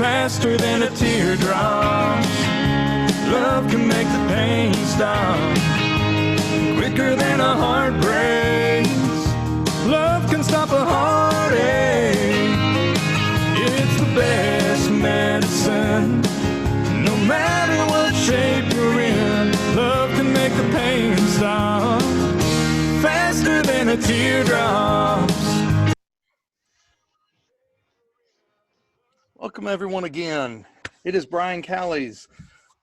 faster than a teardrop. Love can make the pain stop quicker than a heart breaks. Love can stop a heartache. It's the best medicine, no matter what shape you're in. Love can make the pain stop faster than a teardrop. Welcome everyone again. It is Brian Callies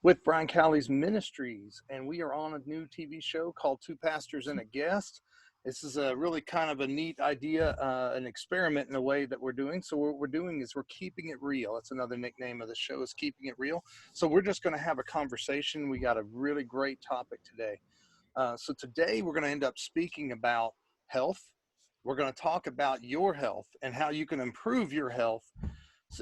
with Brian Callies Ministries, and we are on a new TV show called Two Pastors and a Guest. This is a really kind of a neat idea, an experiment in a way that we're doing. So what we're doing is we're keeping it real. That's another nickname of the show, is Keeping It Real. So we're just going to have a conversation. We got a really great topic today. So today we're going to end up speaking about health. We're going to talk about your health and how you can improve your health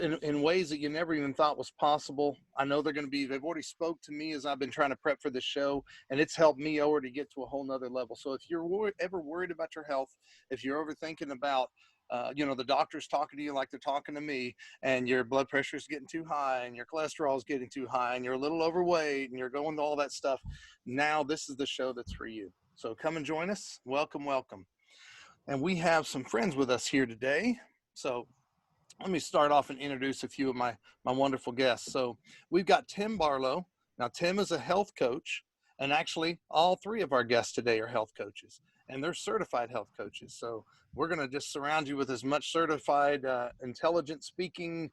in ways that you never even thought was possible. I know they've already spoke to me as I've been trying to prep for this show, and it's helped me already get to a whole nother level. So if you're ever worried about your health, if you're ever thinking about, the doctor's talking to you like they're talking to me, and your blood pressure is getting too high and your cholesterol is getting too high and you're a little overweight and you're going to all that stuff, now this is the show that's for you. So come and join us. Welcome, welcome. And we have some friends with us here today. So let me start off and introduce a few of my wonderful guests. So we've got Tim Barlow. Now, Tim is a health coach, and actually all three of our guests today are health coaches, and they're certified health coaches. So we're going to just surround you with as much certified, intelligent speaking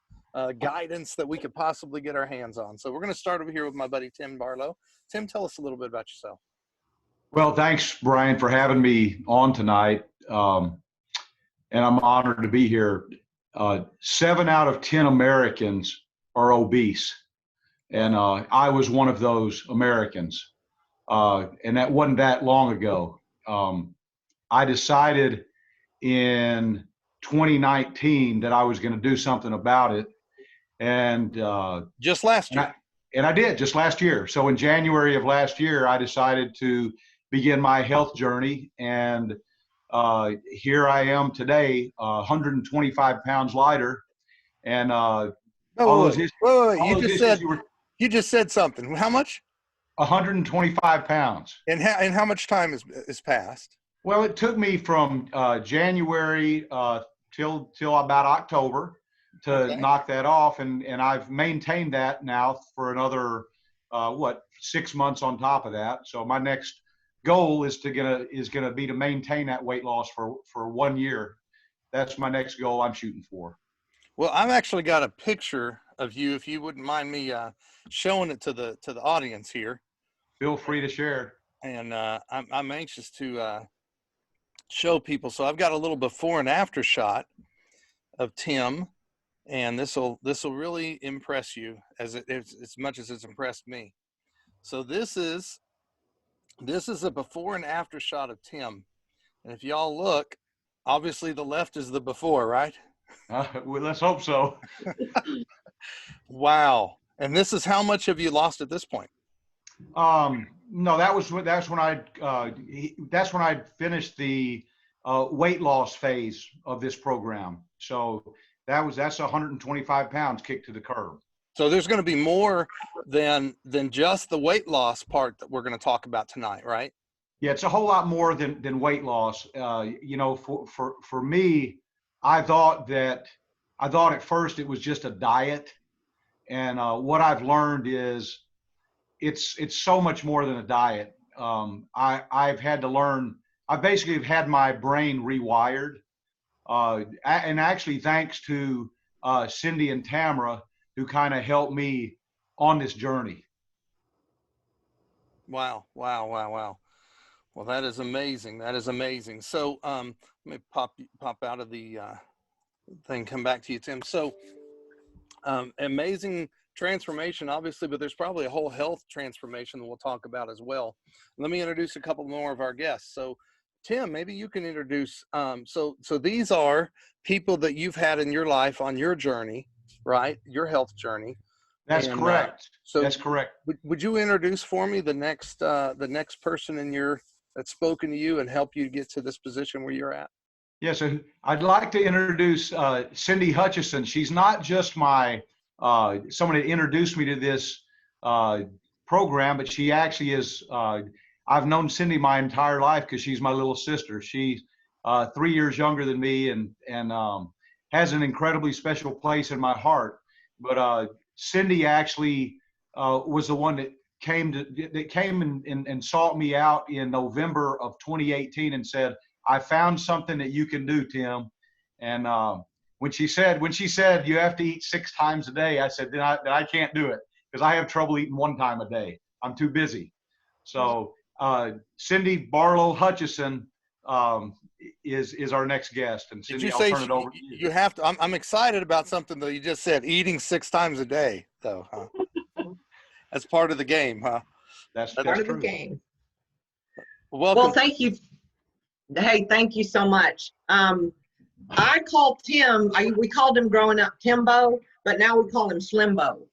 guidance that we could possibly get our hands on. So we're going to start over here with my buddy, Tim Barlow. Tim, tell us a little bit about yourself. Well, thanks, Brian, for having me on tonight. And I'm honored to be here. 7 out of 10 Americans are obese, and I was one of those Americans, and that wasn't that long ago. I decided in 2019 that I was going to do something about it, and just last year. And I did just last year. So in January of last year, I decided to begin my health journey, and here I am today, 125 pounds lighter, and you just said something. How much? 125 pounds. And how much time is passed? Well, it took me from January till about October to knock that off, and I've maintained that now for another 6 months on top of that. So my next goal is gonna be to maintain that weight loss for 1 year. That's my next goal I'm shooting for. Well, I've actually got a picture of you, if you wouldn't mind me showing it to the audience here. Feel free to share. And I'm anxious to show people. So I've got a little before and after shot of Tim, and this will really impress you as much as it's impressed me. So this is a before and after shot of Tim. And if y'all look, obviously the left is the before, right? Well, let's hope so. Wow. And this is how much have you lost at this point? No, that's when I finished the weight loss phase of this program. So that's 125 pounds kicked to the curb. So there's going to be more than just the weight loss part that we're going to talk about tonight, right? Yeah, it's a whole lot more than weight loss. For me, I thought at first it was just a diet, and what I've learned is it's so much more than a diet. I've had to learn. I basically have had my brain rewired, and actually thanks to Cindy and Tamara, who kind of helped me on this journey. Wow. Well, that is amazing. That is amazing. So let me pop out of the thing, come back to you, Tim. So amazing transformation, obviously, but there's probably a whole health transformation that we'll talk about as well. Let me introduce a couple more of our guests. So Tim, maybe you can introduce, so these are people that you've had in your life on your journey, right? Your health journey. That's correct. So that's correct. Would you introduce for me the next person that's spoken to you and help you get to this position where you're at? Yeah, so I'd like to introduce Cindy Hutchison. She's not just my someone had introduced me to this program, but she actually is, I've known Cindy my entire life because she's my little sister. She's 3 years younger than me, and has an incredibly special place in my heart. But Cindy actually was the one that came and sought me out in November of 2018 and said, "I found something that you can do, Tim." And when she said you have to eat 6 times a day, I said, then I can't do it, because I have trouble eating 1 time a day. I'm too busy. So Cindy Barlow Hutchison is our next guest. And Cindy, I'll turn it over to you. You have to. I'm excited about something that you just said. Eating 6 times a day, though. Huh? That's part of the game, huh? That's Part of true. the game. Welcome. Well, thank you. Hey, thank you so much. I called Tim, we called him growing up Timbo, but now we call him Slimbo.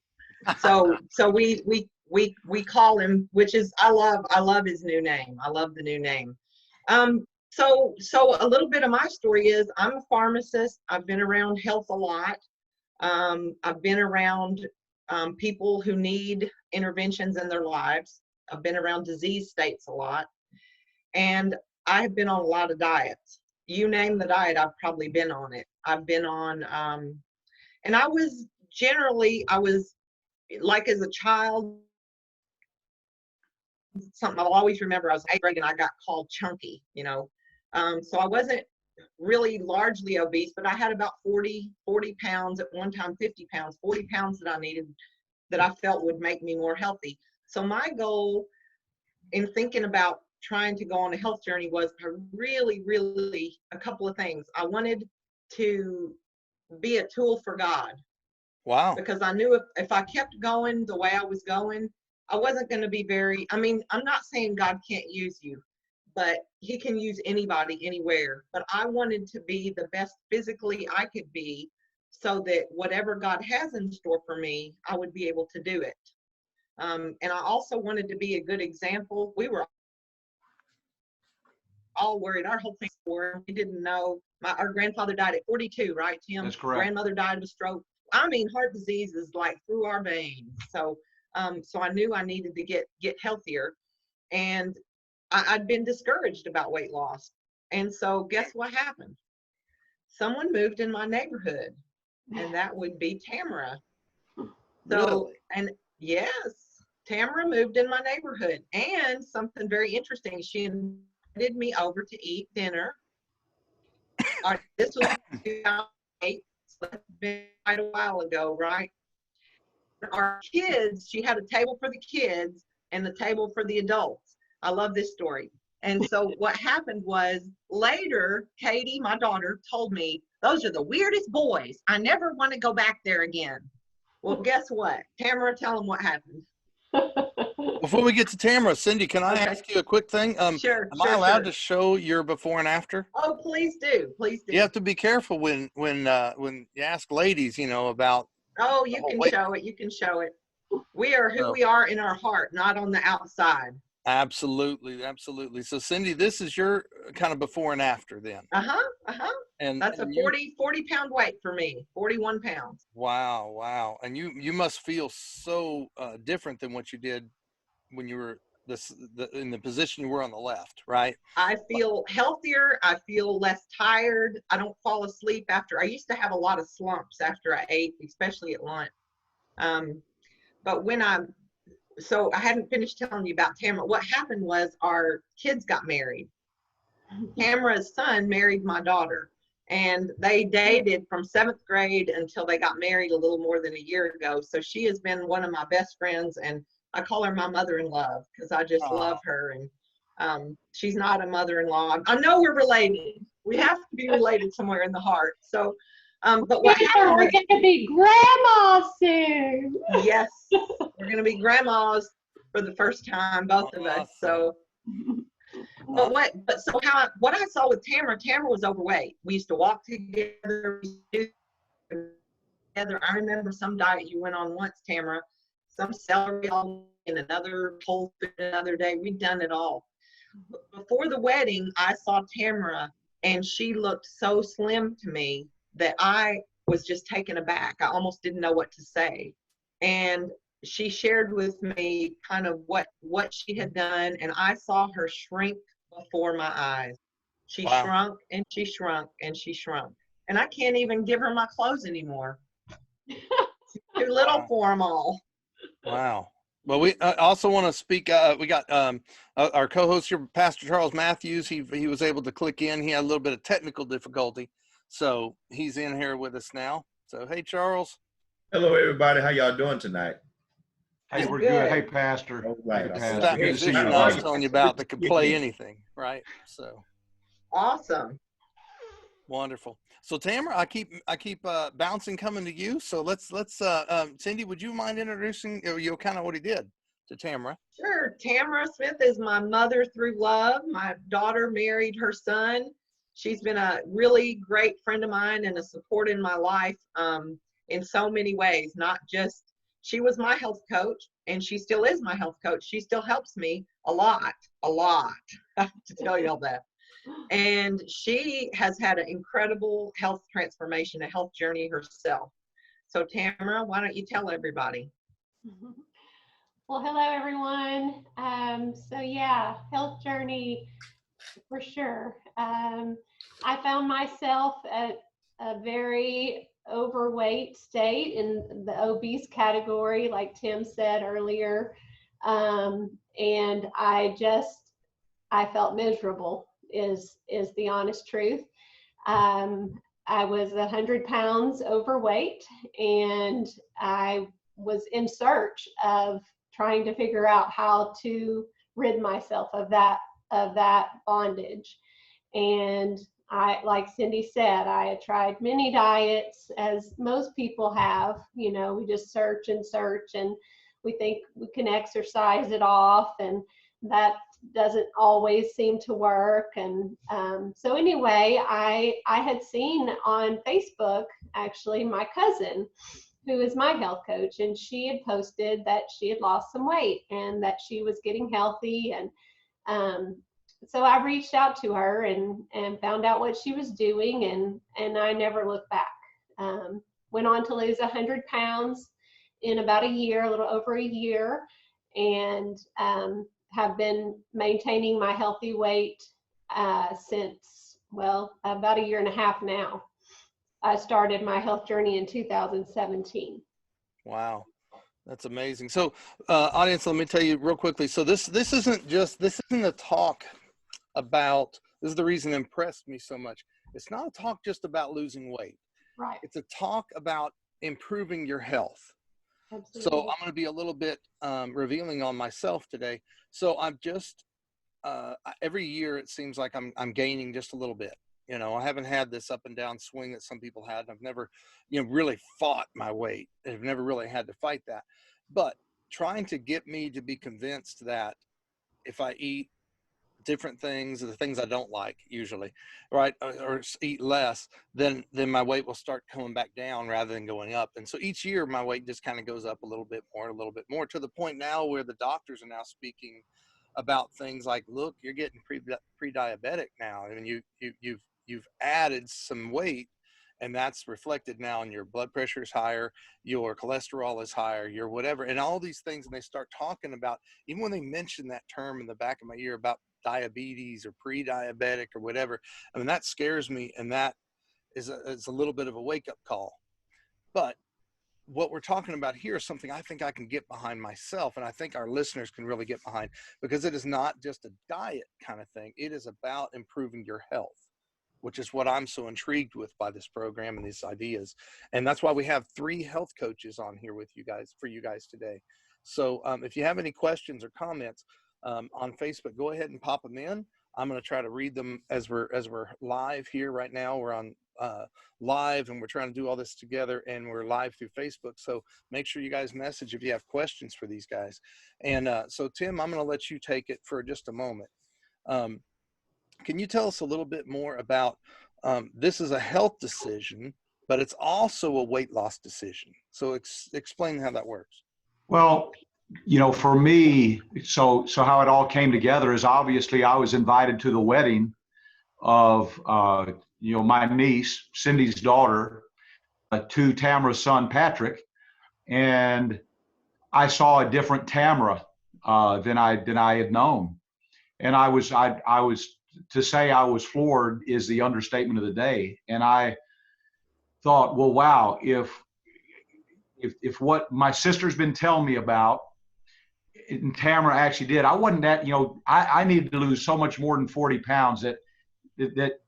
So we call him, which is, I love his new name. I love the new name. So a little bit of my story is I'm a pharmacist. I've been around health a lot. I've been around people who need interventions in their lives. I've been around disease states a lot. And I have been on a lot of diets. You name the diet, I've probably been on it. I've been on, and I was like, as a child, something I'll always remember, I was 8th grade and I got called chunky, you know. So I wasn't really largely obese, but I had about 40 pounds at one time, 50 pounds, 40 pounds that I needed, that I felt would make me more healthy. So my goal in thinking about trying to go on a health journey was really a couple of things. I wanted to be a tool for God. Wow. Because I knew if I kept going the way I was going, I wasn't going to be I'm not saying God can't use you, but he can use anybody, anywhere. But I wanted to be the best physically I could be, so that whatever God has in store for me, I would be able to do it. And I also wanted to be a good example. We were all worried. Our whole thing was, we didn't know. Our grandfather died at 42, right, Tim? That's correct. Grandmother died of a stroke. I mean, heart disease is like through our veins. So I knew I needed to get healthier. And I'd been discouraged about weight loss. And so guess what happened? Someone moved in my neighborhood, and that would be Tamara. So, Really? and yes, Tamara moved in my neighborhood. And something very interesting, she invited me over to eat dinner. This was 2008, so that's been quite a while ago, right? Our kids, she had a table for the kids and the table for the adults. I love this story. And so what happened was, later, Katie, my daughter, told me, those are the weirdest boys. I never want to go back there again. Well, guess what? Tamara, tell them what happened. Before we get to Tamara, Cindy, can I ask you a quick thing? Sure. Am I allowed to show your before and after? Oh, please do. Please do. You have to be careful when you ask ladies, about. Oh, you can show it. You can show it. We are who we are in our heart, not on the outside. Absolutely. Absolutely. So Cindy, this is your kind of before and after then. And that's a 40 pound weight for me, 41 pounds. Wow. And you must feel so different than what you did when you were in the position you were on the left, right? I feel healthier. I feel less tired. I don't fall asleep after. I used to have a lot of slumps after I ate, especially at lunch. But so I hadn't finished telling you about Tamara. What happened was, our kids got married. Tamara's son married my daughter, and they dated from 7th grade until they got married a little more than a year ago. So she has been one of my best friends, and I call her my mother-in-law because I just love her. And she's not a mother-in-law. I know we're related. We have to be related somewhere in the heart. So, but what happened was, we're going to be grandmas soon. Yes, we're going to be grandmas for the first time, both of us. So, what I saw with Tamara was overweight. We used to walk together. I remember some diet you went on once, Tamara. Some celery and another whole food another day. We'd done it all. Before the wedding, I saw Tamara, and she looked so slim to me that I was just taken aback. I almost didn't know what to say. And she shared with me kind of what she had done, and I saw her shrink before my eyes. She Wow. shrunk and she shrunk and she shrunk. And I can't even give her my clothes anymore. Too little for them all. Wow. Well, we also want to speak. We got our co-host here, Pastor Charles Matthews. He was able to click in. He had a little bit of technical difficulty, so he's in here with us now. So, hey, Charles. Hello, everybody. How y'all doing tonight? Hey, we're Good. good. Hey, Pastor. All right. Hey, This is Pastor. that Good to see you. musician I was buddy. telling you about that could play anything, right? So Awesome. wonderful. So Tamara, I keep bouncing coming to you. So let's Cindy, would you mind introducing you kind of what he did to Tamara? Sure. Tamara Smith is my mother through love. My daughter married her son. She's been a really great friend of mine and a support in my life in so many ways. Not just, she was my health coach, and she still is my health coach. She still helps me a lot. I have to tell you all that. And she has had an incredible health transformation, a health journey herself. So Tamara, why don't you tell everybody? Well, hello everyone. So yeah, health journey for sure. I found myself at a very overweight state in the obese category, like Tim said earlier. And I felt miserable is the honest truth. I was 100 pounds overweight, and I was in search of trying to figure out how to rid myself of that bondage. And like Cindy said, I had tried many diets, as most people have. You know, we just search and we think we can exercise it off, and that doesn't always seem to work. And so anyway, I had seen on Facebook, actually, my cousin, who is my health coach, and she had posted that she had lost some weight and that she was getting healthy. And so I reached out to her and found out what she was doing, and I never looked back. Went on to lose 100 pounds in about a year, a little over a year, and have been maintaining my healthy weight since, well, about a year and a half now. I started my health journey in 2017. Wow, that's amazing. So, audience, let me tell you real quickly. So this isn't a talk about. This is the reason it impressed me so much. It's not a talk just about losing weight. Right. It's a talk about improving your health. Absolutely. So I'm going to be a little bit revealing on myself today. So I'm just every year it seems like I'm gaining just a little bit. You know, I haven't had this up and down swing that some people had. I've never, really fought my weight. I've never really had to fight that. But trying to get me to be convinced that if I eat different things, the things I don't like usually, right, or eat less, then my weight will start coming back down rather than going up. And so each year my weight just kind of goes up a little bit more, to the point now where the doctors are now speaking about things like, look, you're getting pre-diabetic now. I mean, you've added some weight, and that's reflected now in your blood pressure is higher, your cholesterol is higher, your whatever, and all these things. And they start talking about, even when they mention that term in the back of my ear about diabetes or pre-diabetic or whatever, I mean, that scares me, and that is a little bit of a wake-up call. But what we're talking about here is something I think I can get behind myself, and I think our listeners can really get behind, because it is not just a diet kind of thing. It is about improving your health, which is what I'm so intrigued with by this program and these ideas. And that's why we have 3 health coaches on here with you guys, for you guys today. So if you have any questions or comments on Facebook, go ahead and pop them in. I'm going to try to read them as we're live here right now. We're on live, and we're trying to do all this together, and we're live through Facebook. So make sure you guys message if you have questions for these guys. And so Tim, I'm going to let you take it for just a moment. Can you tell us a little bit more about, this is a health decision, but it's also a weight loss decision. So explain how that works. Well, for me, so how it all came together is, obviously I was invited to the wedding of, my niece, Cindy's daughter. to Tamara's son, Patrick, and I saw a different Tamara than I had known. And I was, to say I was floored is the understatement of the day. And I thought, well, wow, if what my sister's been telling me about, and Tamara actually did, I wasn't that, I needed to lose so much more than 40 pounds that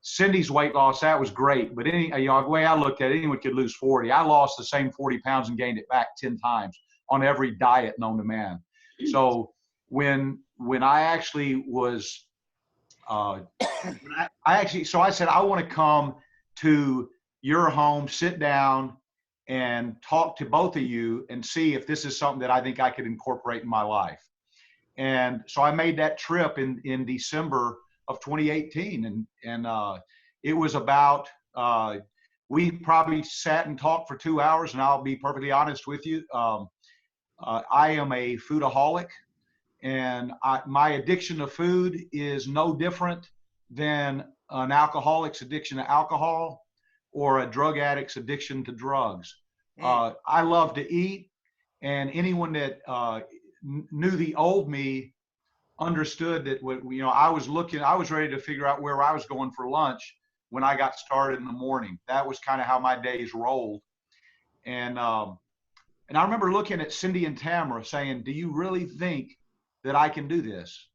Cindy's weight loss, that was great. But the way I looked at it, anyone could lose 40. I lost the same 40 pounds and gained it back 10 times on every diet known to man. So when I actually was, so I said, I want to come to your home, sit down and talk to both of you and see if this is something that I think I could incorporate in my life. And so I made that trip in December of 2018. And it was about, we probably sat and talked for 2 hours, and I'll be perfectly honest with you. I am a foodaholic, and my addiction to food is no different than an alcoholic's addiction to alcohol or a drug addict's addiction to drugs. I love to eat, and anyone that knew the old me understood that I was ready to figure out where I was going for lunch when I got started in the morning. That was kind of how my days rolled. And I remember looking at Cindy and Tamara saying, do you really think that I can do this?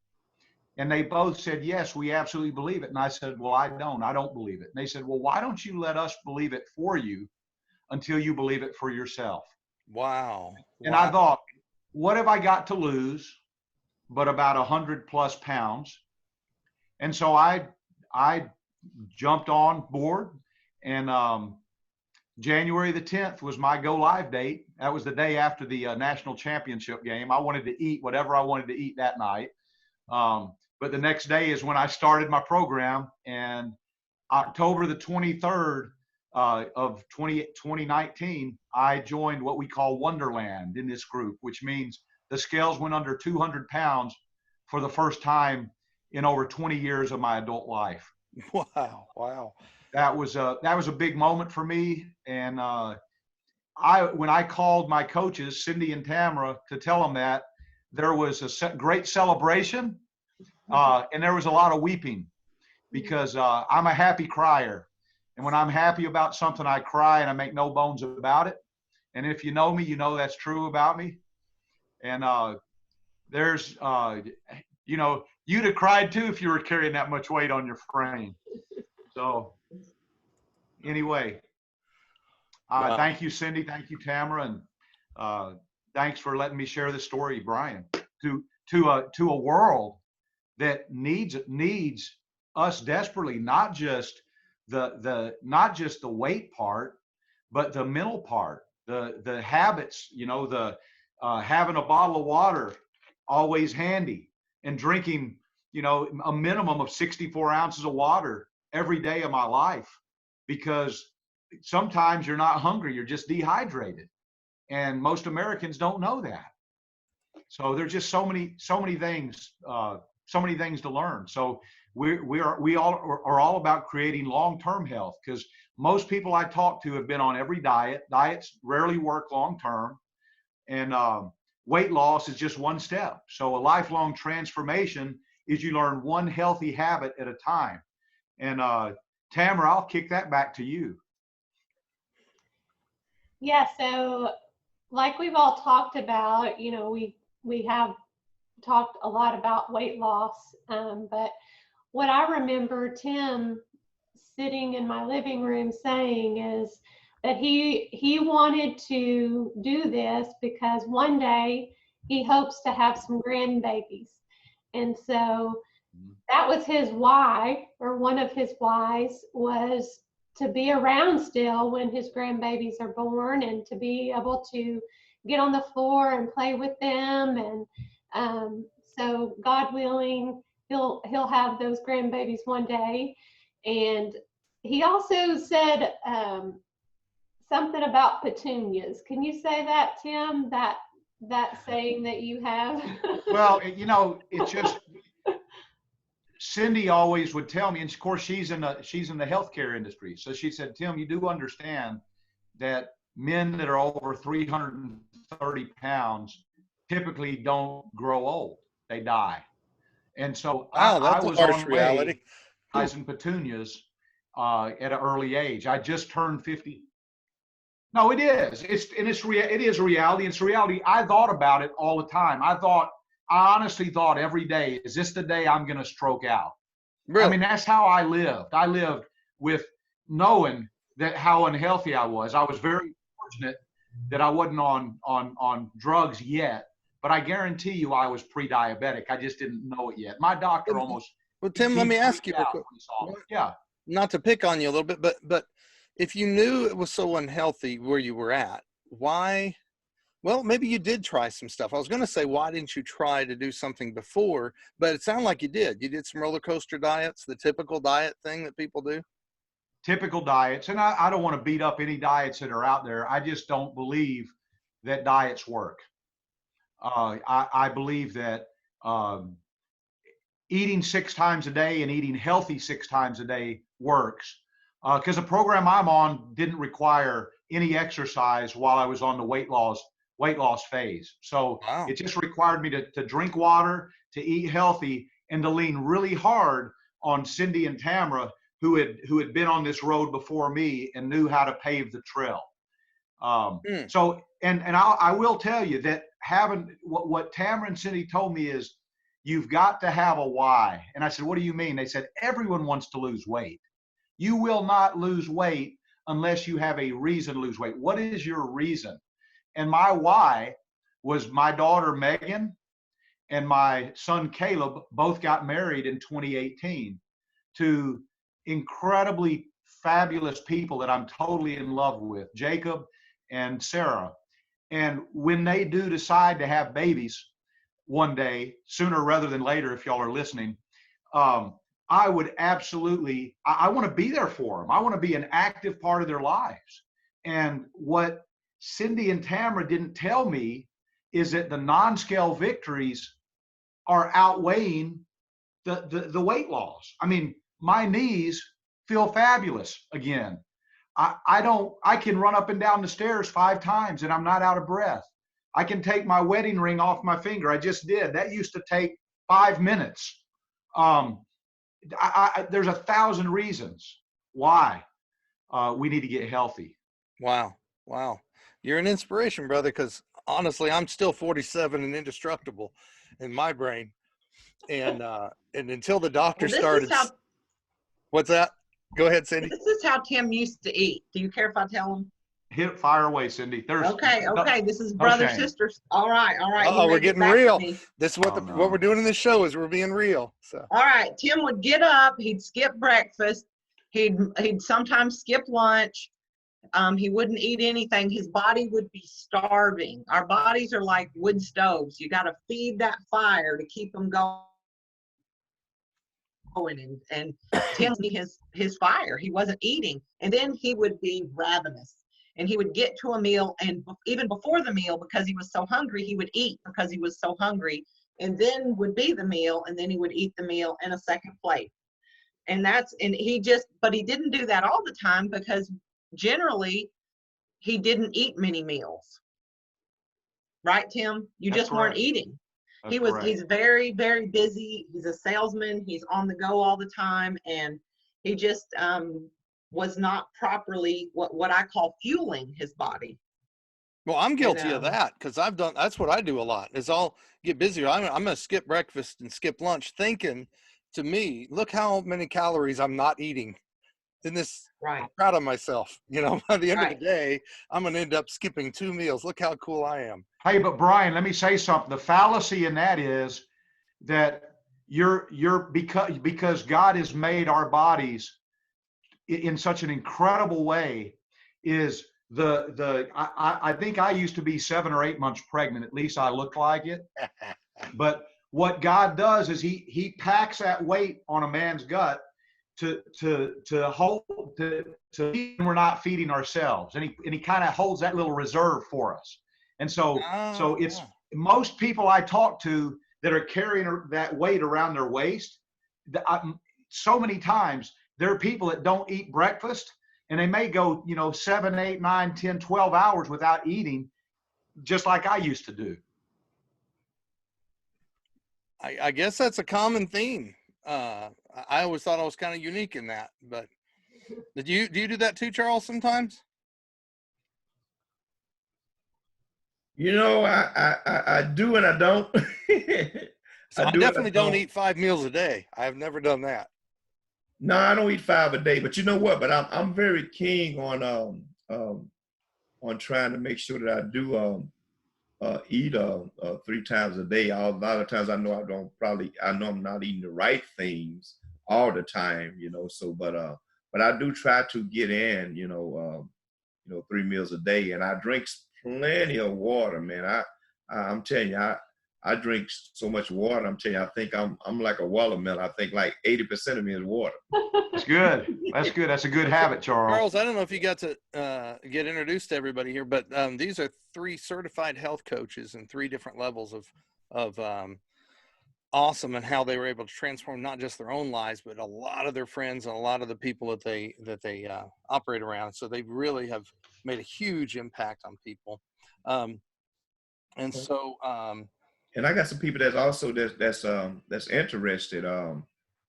And they both said, yes, we absolutely believe it. And I said, well, I don't believe it. And they said, well, why don't you let us believe it for you until you believe it for yourself? Wow. And I thought, what have I got to lose but about 100+ pounds? And so I jumped on board, and January the 10th was my go live date. That was the day after the national championship game. I wanted to eat whatever I wanted to eat that night. But the next day is when I started my program, and October the 23rd of 2019, I joined what we call Wonderland in this group, which means the scales went under 200 pounds for the first time in over 20 years of my adult life. Wow. Wow. That was a big moment for me. And when I called my coaches, Cindy and Tamara, to tell them that, there was a great celebration, and there was a lot of weeping, because I'm a happy crier. And when I'm happy about something, I cry, and I make no bones about it. And if you know me, you know that's true about me. And there's, you'd have cried too if you were carrying that much weight on your frame. So anyway, Wow. Thank you, Cindy. Thank you, Tamara. And thanks for letting me share this story, Brian, to a world that needs us desperately, not just the weight part, but the mental part, the habits, having a bottle of water always handy, and drinking, a minimum of 64 ounces of water every day of my life, because sometimes you're not hungry, you're just dehydrated. And most Americans don't know that. So there's just so many things to learn. So we are all about creating long-term health, because most people I talk to have been on every diet. Diets rarely work long-term, and weight loss is just one step. So a lifelong transformation is you learn one healthy habit at a time. And Tamara, I'll kick that back to you. Yeah, so like we've all talked about, we have talked a lot about weight loss, but what I remember Tim sitting in my living room saying is that he wanted to do this because one day he hopes to have some grandbabies. And so that was his why, or one of his whys, was to be around still when his grandbabies are born, and to be able to get on the floor and play with them. And so God willing, he'll have those grandbabies one day. And he also said something about petunias. Can you say that, Tim? That saying that you have? Well, it's just, Cindy always would tell me, and of course she's in the healthcare industry. So she said, Tim, you do understand that men that are over 330 pounds typically don't grow old. They die. And so Wow, I that's a was harsh on reality. way, eyes and petunias at an early age. I just turned 50. No, it is. It is reality. It's reality. I thought about it all the time. I honestly thought every day, is this the day I'm going to stroke out? Really? I mean, that's how I lived. I lived with knowing that how unhealthy I was. I was very fortunate that I wasn't on drugs yet, but I guarantee you I was pre-diabetic. I just didn't know it yet. My doctor almost. Well, Tim, let me ask you real out quick. when he saw me. Yeah. Not to pick on you a little bit, but if you knew it was so unhealthy where you were at, why? Well, maybe you did try some stuff. I was going to say, why didn't you try to do something before? But it sounded like you did. You did some roller coaster diets, the typical diet thing that people do. Typical diets. And I don't want to beat up any diets that are out there. I just don't believe that diets work. I believe that eating 6 times a day and eating healthy 6 times a day works. Because the program I'm on didn't require any exercise while I was on the weight loss phase. So Wow. it just required me to drink water, to eat healthy, and to lean really hard on Cindy and Tamara, who had been on this road before me and knew how to pave the trail. So, and I will tell you that having what Tamara and Cindy told me is, you've got to have a why. And I said, what do you mean? They said, everyone wants to lose weight. You will not lose weight unless you have a reason to lose weight. What is your reason? And my why was my daughter Megan and my son Caleb both got married in 2018 to incredibly fabulous people that I'm totally in love with, Jacob and Sarah. And when they do decide to have babies one day, sooner rather than later, if y'all are listening, I would absolutely, I want to be there for them. I want to be an active part of their lives. And what Cindy and Tamara didn't tell me is that the non-scale victories are outweighing the weight loss. I mean, my knees feel fabulous again. I can run up and down the stairs 5 times and I'm not out of breath. I can take my wedding ring off my finger. I just did. That used to take 5 minutes. There's 1,000 reasons why we need to get healthy. Wow. You're an inspiration, brother, because honestly, I'm still 47 and indestructible in my brain. And until the doctor started. What's that? Go ahead, Cindy. This is how Tim used to eat. Do you care if I tell him? Fire away, Cindy. Okay. This is brother, sisters. All right. Oh, we're getting real. This is what we're doing in this show is we're being real. So. All right. Tim would get up. He'd skip breakfast. He'd sometimes skip lunch. He wouldn't eat anything. His body would be starving. Our bodies are like wood stoves. You got to feed that fire to keep them going. And Tim, his fire. He wasn't eating, and then he would be ravenous. And he would get to a meal, and even before the meal, because he was so hungry, he would eat because he was so hungry, and then would be the meal, and then he would eat the meal in a second plate. But he didn't do that all the time because generally he didn't eat many meals. Right, Tim? You just weren't eating. He's very, very busy. He's a salesman. He's on the go all the time. And he just was not properly what I call fueling his body. Well, I'm guilty of that because that's what I do a lot is I'll get busier. I'm going to skip breakfast and skip lunch thinking to me, look how many calories I'm not eating in this. Right. I'm proud of myself. By the end of the day, I'm going to end up skipping 2 meals. Look how cool I am. Hey, but Brian, let me say something. The fallacy in that is that because God has made our bodies in such an incredible way is I think I used to be 7 or 8 months pregnant. At least I look like it. But what God does is he packs that weight on a man's gut to hold to we're not feeding ourselves, and he kind of holds that little reserve for us. And so it's most people I talk to that are carrying that weight around their waist. So many times there are people that don't eat breakfast and they may go, 7, 8, 9, 10, 12 hours without eating, just like I used to do. I guess that's a common theme. I always thought I was kind of unique in that, but do you do that too, Charles, sometimes? I do and I don't. So I do and definitely don't don't. eat 5 meals a day. I've never done that. No, I don't eat 5 a day, but you know what? But I'm very keen on trying to make sure that I do eat 3 times a day. A lot of times I know I'm not eating the right things all the time, So, but I do try to get in, 3 meals a day, and I drink plenty of water, man. I'm telling you, I drink so much water. I'm telling you, I think I'm like a watermelon. I think like 80% of me is water. That's good. That's good. That's a good habit, Charles. Charles, I don't know if you got to get introduced to everybody here, but these are 3 certified health coaches in 3 different levels of awesome, and how they were able to transform not just their own lives, but a lot of their friends and a lot of the people that they operate around. So they really have made a huge impact on people. And so, and I got some people that's also that's interested.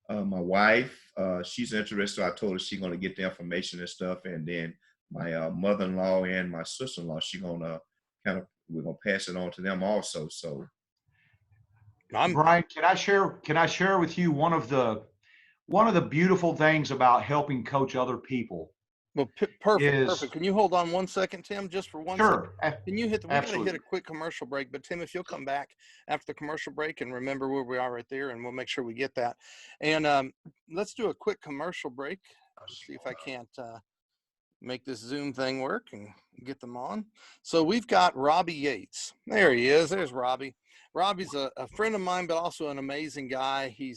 My wife, she's interested. I told her she's gonna get the information and stuff, and then my mother-in-law and my sister-in-law, we're gonna pass it on to them also. So, Brian, can I share with you one of the beautiful things about helping coach other people? Well, perfect. Can you hold on 1 second, Tim, just for 1 second? Sure. Can you hit? We got to Absolutely. hit a quick commercial break, but Tim, if you'll come back after the commercial break and remember where we are right there, and we'll make sure we get that. And let's do a quick commercial break. See if I can't make this Zoom thing work and get them on. So we've got Robbie Yates. There he is. There's Robbie. Robbie's a friend of mine, but also an amazing guy. He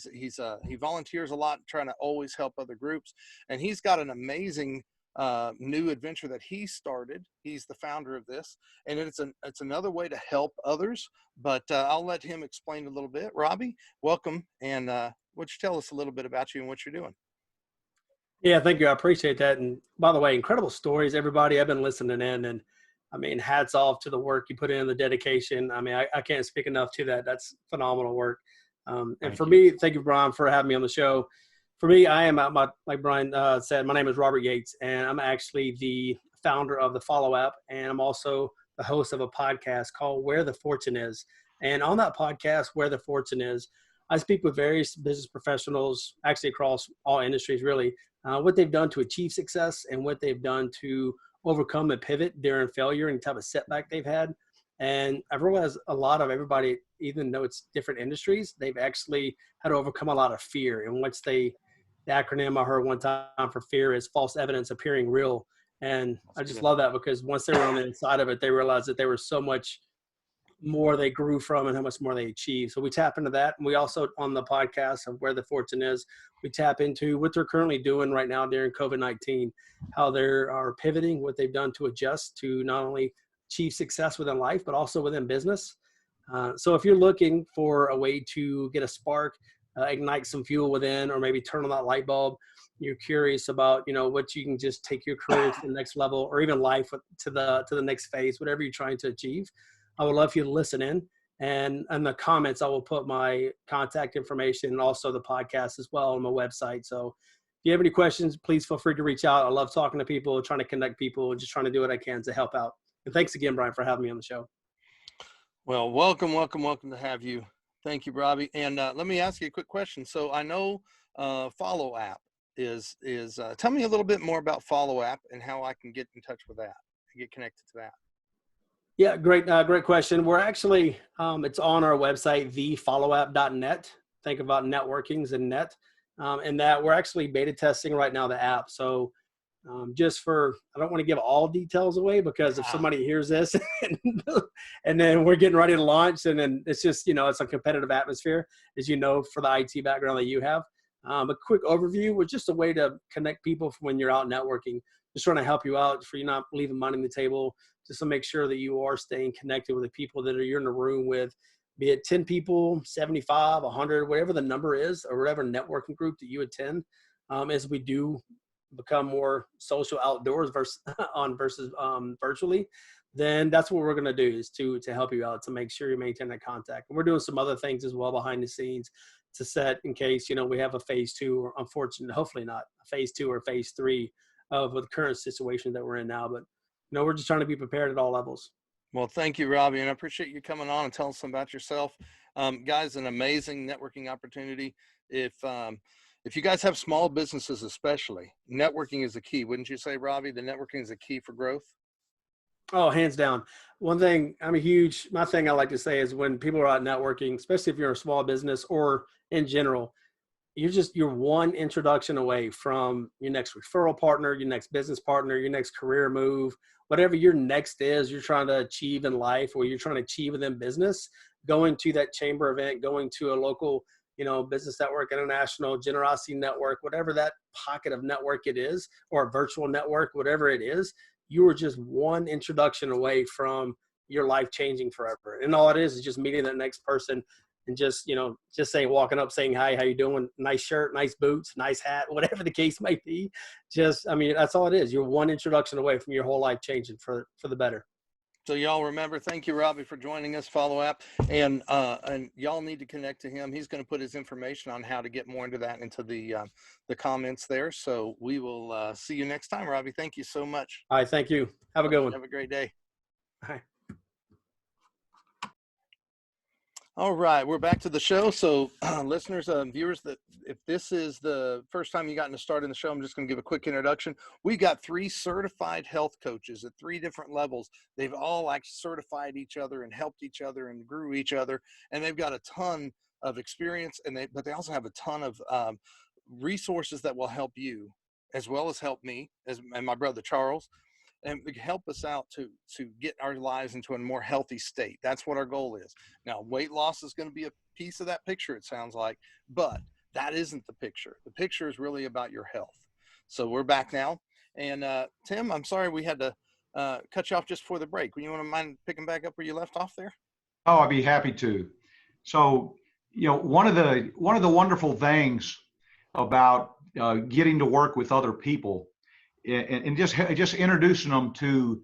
volunteers a lot, trying to always help other groups, and he's got an amazing new adventure that he started. He's the founder of this, and it's another way to help others, but I'll let him explain a little bit. Robbie, welcome, and why don't you tell us a little bit about you and what you're doing? Yeah, thank you. I appreciate that. And by the way, incredible stories, everybody. I've been listening in, and I mean, hats off to the work you put in, the dedication. I mean, I can't speak enough to that. That's phenomenal work. And for me, thank you, Brian, for having me on the show. For me, I am, like Brian said, my name is Robbie Yates, and I'm actually the founder of the Follow app, and I'm also the host of a podcast called Where the Fortune Is. And on that podcast, Where the Fortune Is, I speak with various business professionals, actually across all industries, really, what they've done to achieve success and what they've done to overcome and pivot during failure and type of setback they've had. And I've realized a lot of everybody, even though it's different industries, they've actually had to overcome a lot of fear. And the acronym I heard one time for fear is false evidence appearing real. And I just love that, because once they were on the inside of it, they realized that there was so much more they grew from and how much more they achieved. So we tap into that. And we also, on the podcast of Where the Fortune Is, we tap into what they're currently doing right now during COVID-19, how they are pivoting, what they've done to adjust to not only achieve success within life, but also within business. So if you're looking for a way to get a spark, ignite some fuel within, or maybe turn on that light bulb, you're curious about, what you can just take your career to the next level, or even life to the next phase, whatever you're trying to achieve, I would love for you to listen in. And in the comments, I will put my contact information and also the podcast as well on my website. So if you have any questions, please feel free to reach out. I love talking to people, trying to connect people, and just trying to do what I can to help out. And thanks again, Brian, for having me on the show. Well, welcome to have you. Thank you, Robbie. And let me ask you a quick question. So I know Follow app is tell me a little bit more about Follow app and how I can get in touch with that and get connected to that. Yeah, great question. We're actually, it's on our website, thefollowapp.net. Think about networkings and net. And that we're actually beta testing right now the app. So I don't want to give all details away, because if somebody hears this and then we're getting ready to launch, and then it's just, it's a competitive atmosphere, as for the IT background that you have. A quick overview was just a way to connect people for when you're out networking, just trying to help you out for you not leaving money on the table, just to make sure that you are staying connected with the people that you're in the room with, be it 10 people, 75, 100, whatever the number is, or whatever networking group that you attend, as we do become more social outdoors versus virtually, then that's what we're going to do, is to help you out, to make sure you maintain that contact. And we're doing some other things as well behind the scenes to set in case, we have a phase 2, or unfortunately, hopefully not a phase 2 or phase 3 of the current situation that we're in now. But, we're just trying to be prepared at all levels. Well, thank you, Robbie, and I appreciate you coming on and telling us about yourself. Guys, an amazing networking opportunity. If you guys have small businesses, especially, networking is the key. Wouldn't you say, Robbie, the networking is a key for growth? Oh, hands down. One thing, my thing I like to say is, when people are out networking, especially if you're a small business or in general, you're one introduction away from your next referral partner, your next business partner, your next career move, whatever your next is you're trying to achieve in life, or you're trying to achieve within business. Going to that chamber event, going to a local, business network, international generosity network, whatever that pocket of network it is, or a virtual network, whatever it is, you are just one introduction away from your life changing forever. And all it is just meeting that next person, and just walking up, saying, hi, how you doing? Nice shirt, nice boots, nice hat, whatever the case might be. That's all it is. You're one introduction away from your whole life changing for the better. So y'all remember, thank you, Robbie, for joining us. Follow up, and y'all need to connect to him. He's going to put his information on how to get more into that into the comments there. So we will see you next time, Robbie. Thank you so much. All right, thank you. Have a good one. Have a great day. Bye. All right, we're back to the show. So listeners, viewers, that if this is the first time you gotten to start in the show, I'm just going to give a quick introduction. We got 3 certified health coaches at 3 different levels. They've all certified each other and helped each other and grew each other. And they've got a ton of experience, but they also have a ton of resources that will help you, as well as help me and my brother Charles, and help us out to get our lives into a more healthy state. That's what our goal is. Now, weight loss is going to be a piece of that picture, it sounds like, but that isn't the picture. The picture is really about your health. So we're back now. And Tim, I'm sorry we had to cut you off just before the break. You want to mind picking back up where you left off there? Oh, I'd be happy to. So, one of the wonderful things about getting to work with other people, and just introducing them to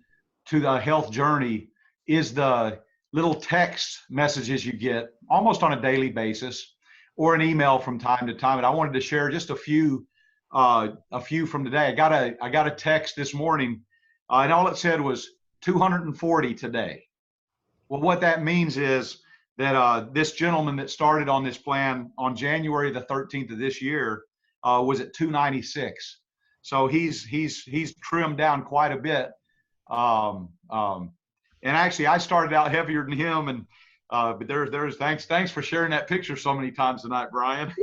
the health journey, is the little text messages you get almost on a daily basis, or an email from time to time. And I wanted to share just a few from today. I got a text this morning, and all it said was 240 today. Well, what that means is that this gentleman that started on this plan on January the 13th of this year was at 296. So he's trimmed down quite a bit. And actually, I started out heavier than him. And but there's thanks for sharing that picture so many times tonight, Brian.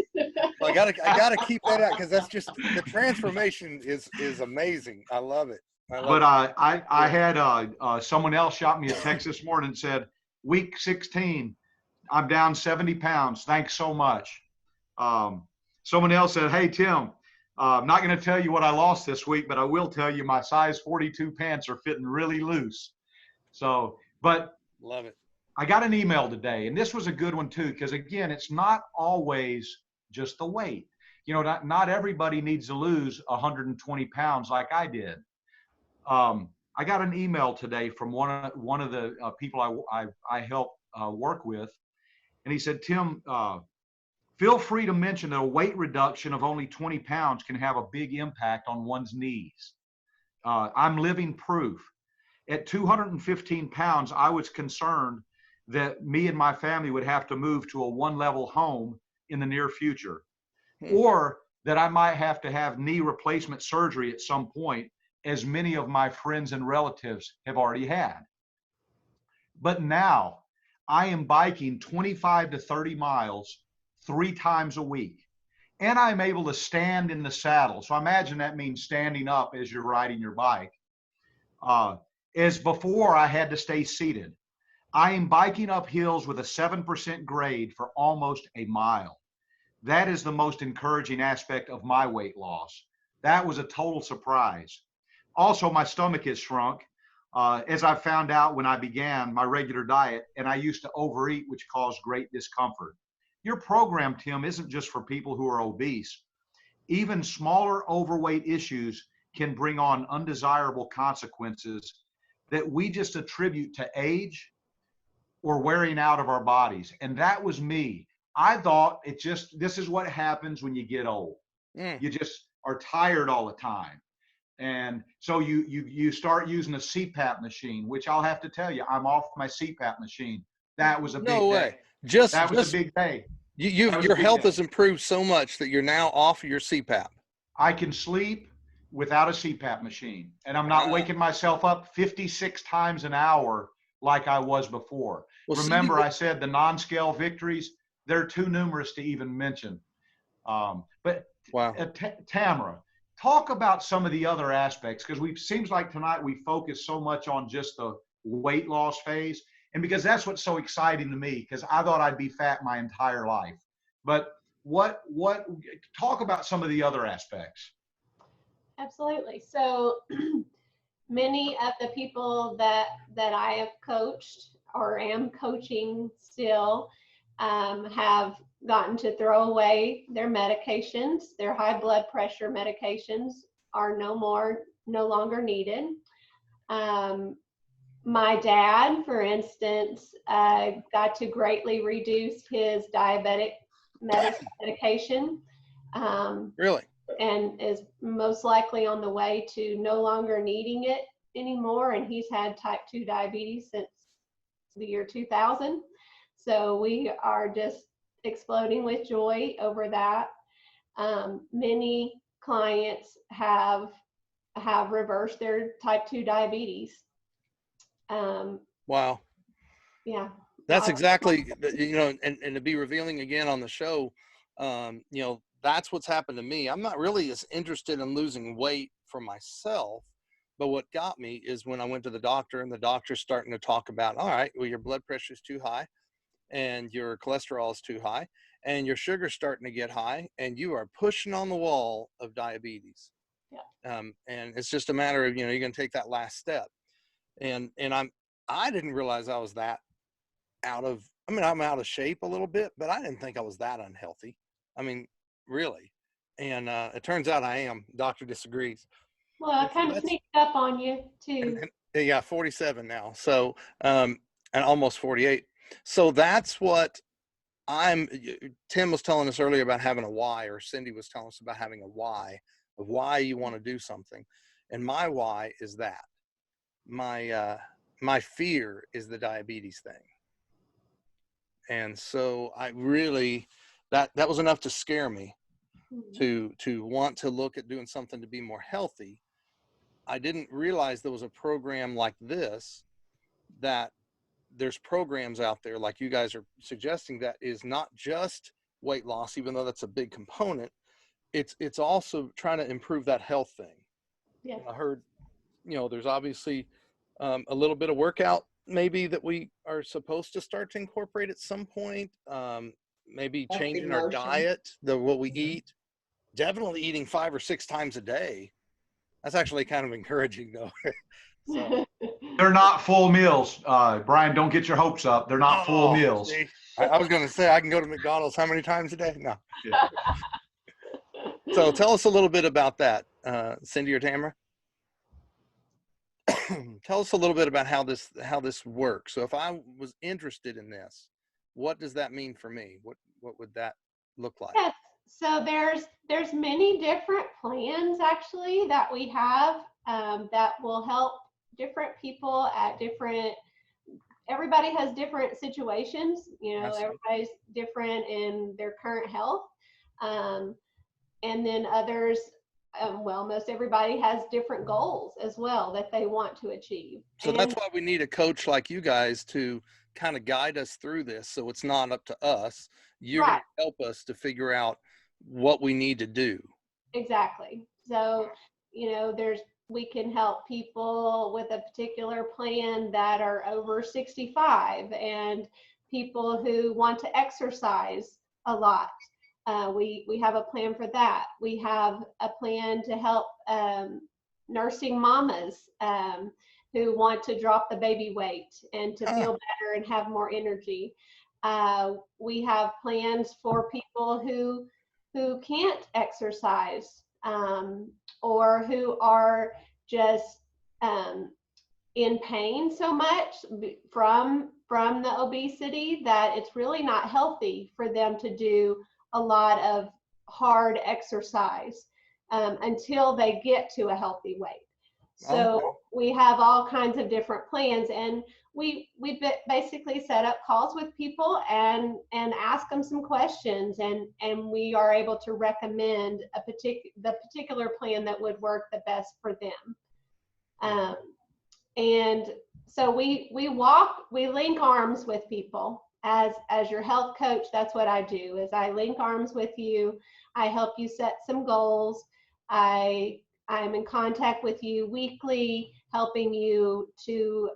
Well, I gotta keep that out, because that's just, the transformation is amazing. I love it. I had someone else shot me a text this morning and said, week 16, I'm down 70 pounds. Thanks so much. Someone else said, hey, Tim, I'm not going to tell you what I lost this week, but I will tell you my size 42 pants are fitting really loose. So, but love it. I got an email today, and this was a good one too, because again, it's not always just the weight. Not everybody needs to lose 120 pounds like I did. I got an email today from one of the people I help work with, and he said, Tim, feel free to mention that a weight reduction of only 20 pounds can have a big impact on one's knees. I'm living proof. At 215 pounds, I was concerned that me and my family would have to move to a 1-level home in the near future, or that I might have to have knee replacement surgery at some point, as many of my friends and relatives have already had. But now I am biking 25 to 30 miles 3 times a week, and I'm able to stand in the saddle. So imagine that means standing up as you're riding your bike. As before, I had to stay seated. I am biking up hills with a 7% grade for almost a mile. That is the most encouraging aspect of my weight loss. That was a total surprise. Also, my stomach has shrunk, as I found out when I began my regular diet, and I used to overeat, which caused great discomfort. Your program, Tim, isn't just for people who are obese. even smaller overweight issues can bring on undesirable consequences that we just attribute to age or wearing out of our bodies. And that was me. I thought this is what happens when you get old. You just are tired all the time. And so you start using a CPAP machine, which I'll have to tell you, I'm off my CPAP machine. That was a big day. That was a big day. Your health has improved so much that you're now off your CPAP. I can sleep without a CPAP machine, and I'm not waking myself up 56 times an hour like I was before. Well, remember, I said the non-scale victories, they're too numerous to even mention. But wow. Tamara, talk about some of the other aspects, because seems like tonight we focus so much on just the weight loss phase. And because that's what's so exciting to me, because I thought I'd be fat my entire life. But talk about some of the other aspects. Absolutely. So many of the people that I have coached or am coaching still have gotten to throw away their medications. Their high blood pressure medications are no longer needed. My dad, for instance, got to greatly reduce his diabetic medication. Really? And is most likely on the way to no longer needing it anymore. And he's had type 2 diabetes since the year 2000. So we are just exploding with joy over that. Many clients have reversed their type 2 diabetes. Wow. Yeah. That's exactly, and to be revealing again on the show, that's what's happened to me. I'm not really as interested in losing weight for myself, but what got me is when I went to the doctor, and the doctor's starting to talk about, all right, well, your blood pressure is too high and your cholesterol is too high and your sugar's starting to get high and you are pushing on the wall of diabetes. Yeah. And it's just a matter of, you're going to take that last step. And I didn't realize I was that I'm out of shape a little bit, but I didn't think I was that unhealthy. I mean, really. And it turns out I am. Doctor disagrees. Well, I kind of sneaked up on you too. And, yeah, 47 now. So, and almost 48. So that's what Tim was telling us earlier about having a why, or Cindy was telling us about having a why, of why you want to do something. And my why is that. My fear is the diabetes thing. And so I really, that was enough to scare me to want to look at doing something to be more healthy. I didn't realize there was a program like this, that there's programs out there like you guys are suggesting that is not just weight loss, even though that's a big component. It's also trying to improve that health thing. Yeah. I heard, there's obviously a little bit of workout maybe that we are supposed to start to incorporate at some point. Maybe changing our diet, what we eat. Definitely eating 5 or 6 times a day. That's actually kind of encouraging, though. So. They're not full meals. Brian, don't get your hopes up. They're not full meals. See, I was going to say I can go to McDonald's how many times a day? No. Yeah. So tell us a little bit about that, Cindy or Tamara. Tell us a little bit about how this works. So if I was interested in this, what does that mean for me? What would that look like? Yes. So there's many different plans actually that we have that will help different people at everybody has different situations, everybody's different in their current health. And then others, most everybody has different goals as well that they want to achieve. So that's why we need a coach like you guys to kind of guide us through this. So it's not up to us. You're going to help us to figure out what we need to do. Exactly. So, we can help people with a particular plan that are over 65 and people who want to exercise a lot. We have a plan for that. We have a plan to help nursing mamas who want to drop the baby weight and to feel better and have more energy. We have plans for people who who can't exercise, or who are just in pain so much from the obesity that it's really not healthy for them to do a lot of hard exercise until they get to a healthy weight. So we have all kinds of different plans, and we basically set up calls with people and ask them some questions, and we are able to recommend the particular plan that would work the best for them. And so we link arms with people. As your health coach, that's what I do, is I link arms with you. I help you set some goals. I'm in contact with you weekly, helping you to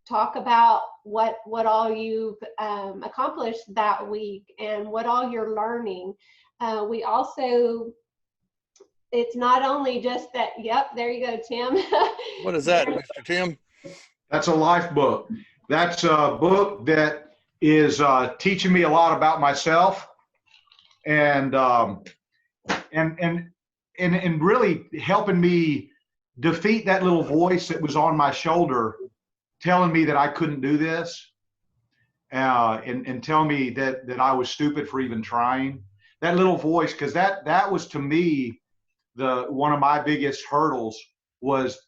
talk about what all you've accomplished that week and what all you're learning. We also, it's not only just that, yep, there you go, Tim. What is that, Mr. Tim? That's a life book. That's a book that is teaching me a lot about myself, and really helping me defeat that little voice that was on my shoulder telling me that I couldn't do this, and tell me that I was stupid for even trying. That little voice, because that was, to me, one of my biggest hurdles, was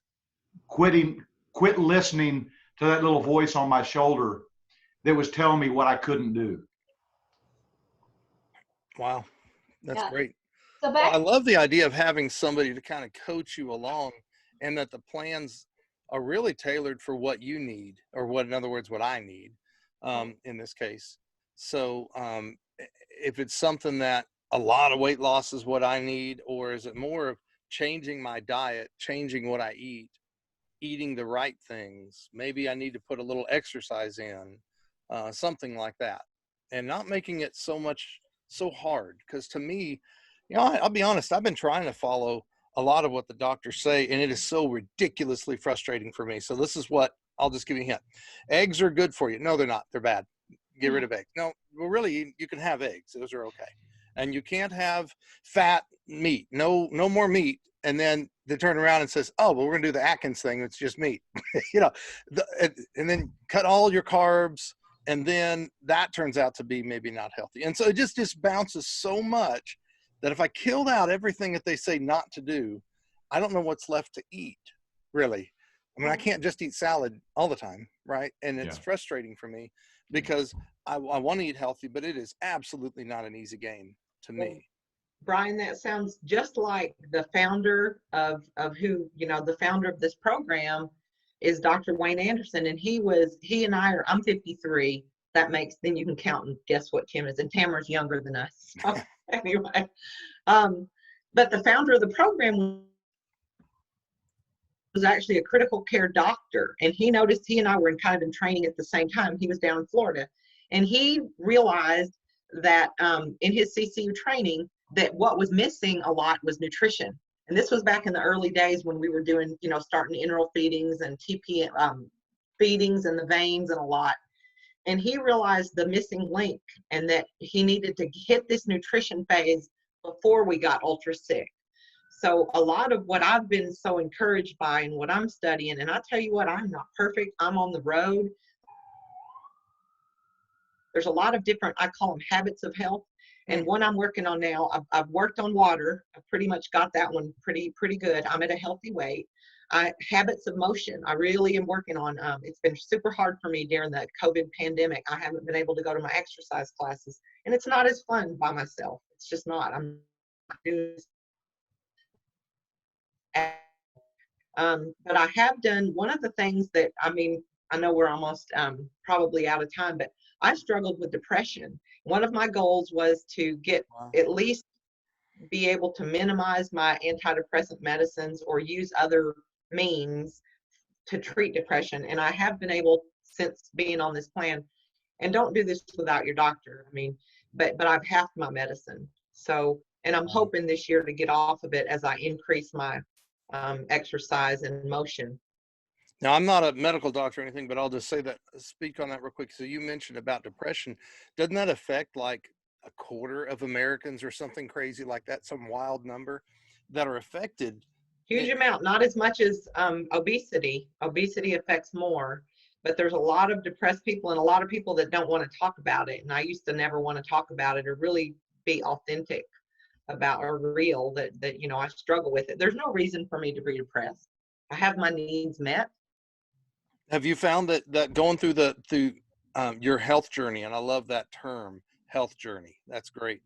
quit listening to that little voice on my shoulder that was telling me what I couldn't do. Wow, that's great. So well, I love the idea of having somebody to kind of coach you along, and that the plans are really tailored for what you need, or what, in other words, what I need in this case. So if it's something that a lot of weight loss is what I need, or is it more of changing my diet, changing what I eat, eating the right things? Maybe I need to put a little exercise in, something like that, and not making it so hard. Because to me, I'll be honest, I've been trying to follow a lot of what the doctors say, and it is so ridiculously frustrating for me. So this is what I'll just give you a hint. Eggs are good for you. No, they're not. They're bad. Get rid of eggs. No, well, really, you can have eggs. Those are okay. And you can't have fat meat. No more meat. And then they turn around and says, oh, well, we're going to do the Atkins thing. It's just meat. And then cut all your carbs. And then that turns out to be maybe not healthy. And so it just bounces so much that if I killed out everything that they say not to do, I don't know what's left to eat, really. I mean, I can't just eat salad all the time, right? And it's frustrating for me, because I want to eat healthy, but it is absolutely not an easy game to me. Brian, that sounds just like the founder of who, the founder of this program is Dr. Wayne Anderson. And I'm 53. Then you can count and guess what Tim is. And Tamara's younger than us. So anyway, but the founder of the program was actually a critical care doctor. And he noticed, he and I were in training at the same time. He was down in Florida. And he realized that in his CCU training, that what was missing a lot was nutrition. And this was back in the early days when we were doing, starting enteral feedings and TP feedings in the veins and a lot. And he realized the missing link, and that he needed to hit this nutrition phase before we got ultra sick. So a lot of what I've been so encouraged by and what I'm studying, and I tell you what, I'm not perfect. I'm on the road. There's a lot of different, I call them habits of health. And one I'm working on now, I've worked on water. I've pretty much got that one pretty good. I'm at a healthy weight. Habits of motion, I really am working on. It's been super hard for me during the COVID pandemic. I haven't been able to go to my exercise classes, and it's not as fun by myself. It's just not. But I have done one of the things that, I know we're almost probably out of time, but I struggled with depression. One of my goals was to get at least be able to minimize my antidepressant medicines or use other means to treat depression. And I have been able, since being on this plan, and don't do this without your doctor. But I've halved my medicine. So, and I'm hoping this year to get off of it as I increase my exercise and motion. Now, I'm not a medical doctor or anything, but I'll just speak on that real quick. So you mentioned about depression. Doesn't that affect, like, a quarter of Americans or something crazy like that, some wild number that are affected. Huge amount, not as much as obesity. Obesity affects more, but there's a lot of depressed people and a lot of people that don't want to talk about it. And I used to never want to talk about it or really be authentic about or real that you know, I struggle with it. There's no reason for me to be depressed. I have my needs met. Have you found that going through your health journey, and I love that term, health journey. That's great.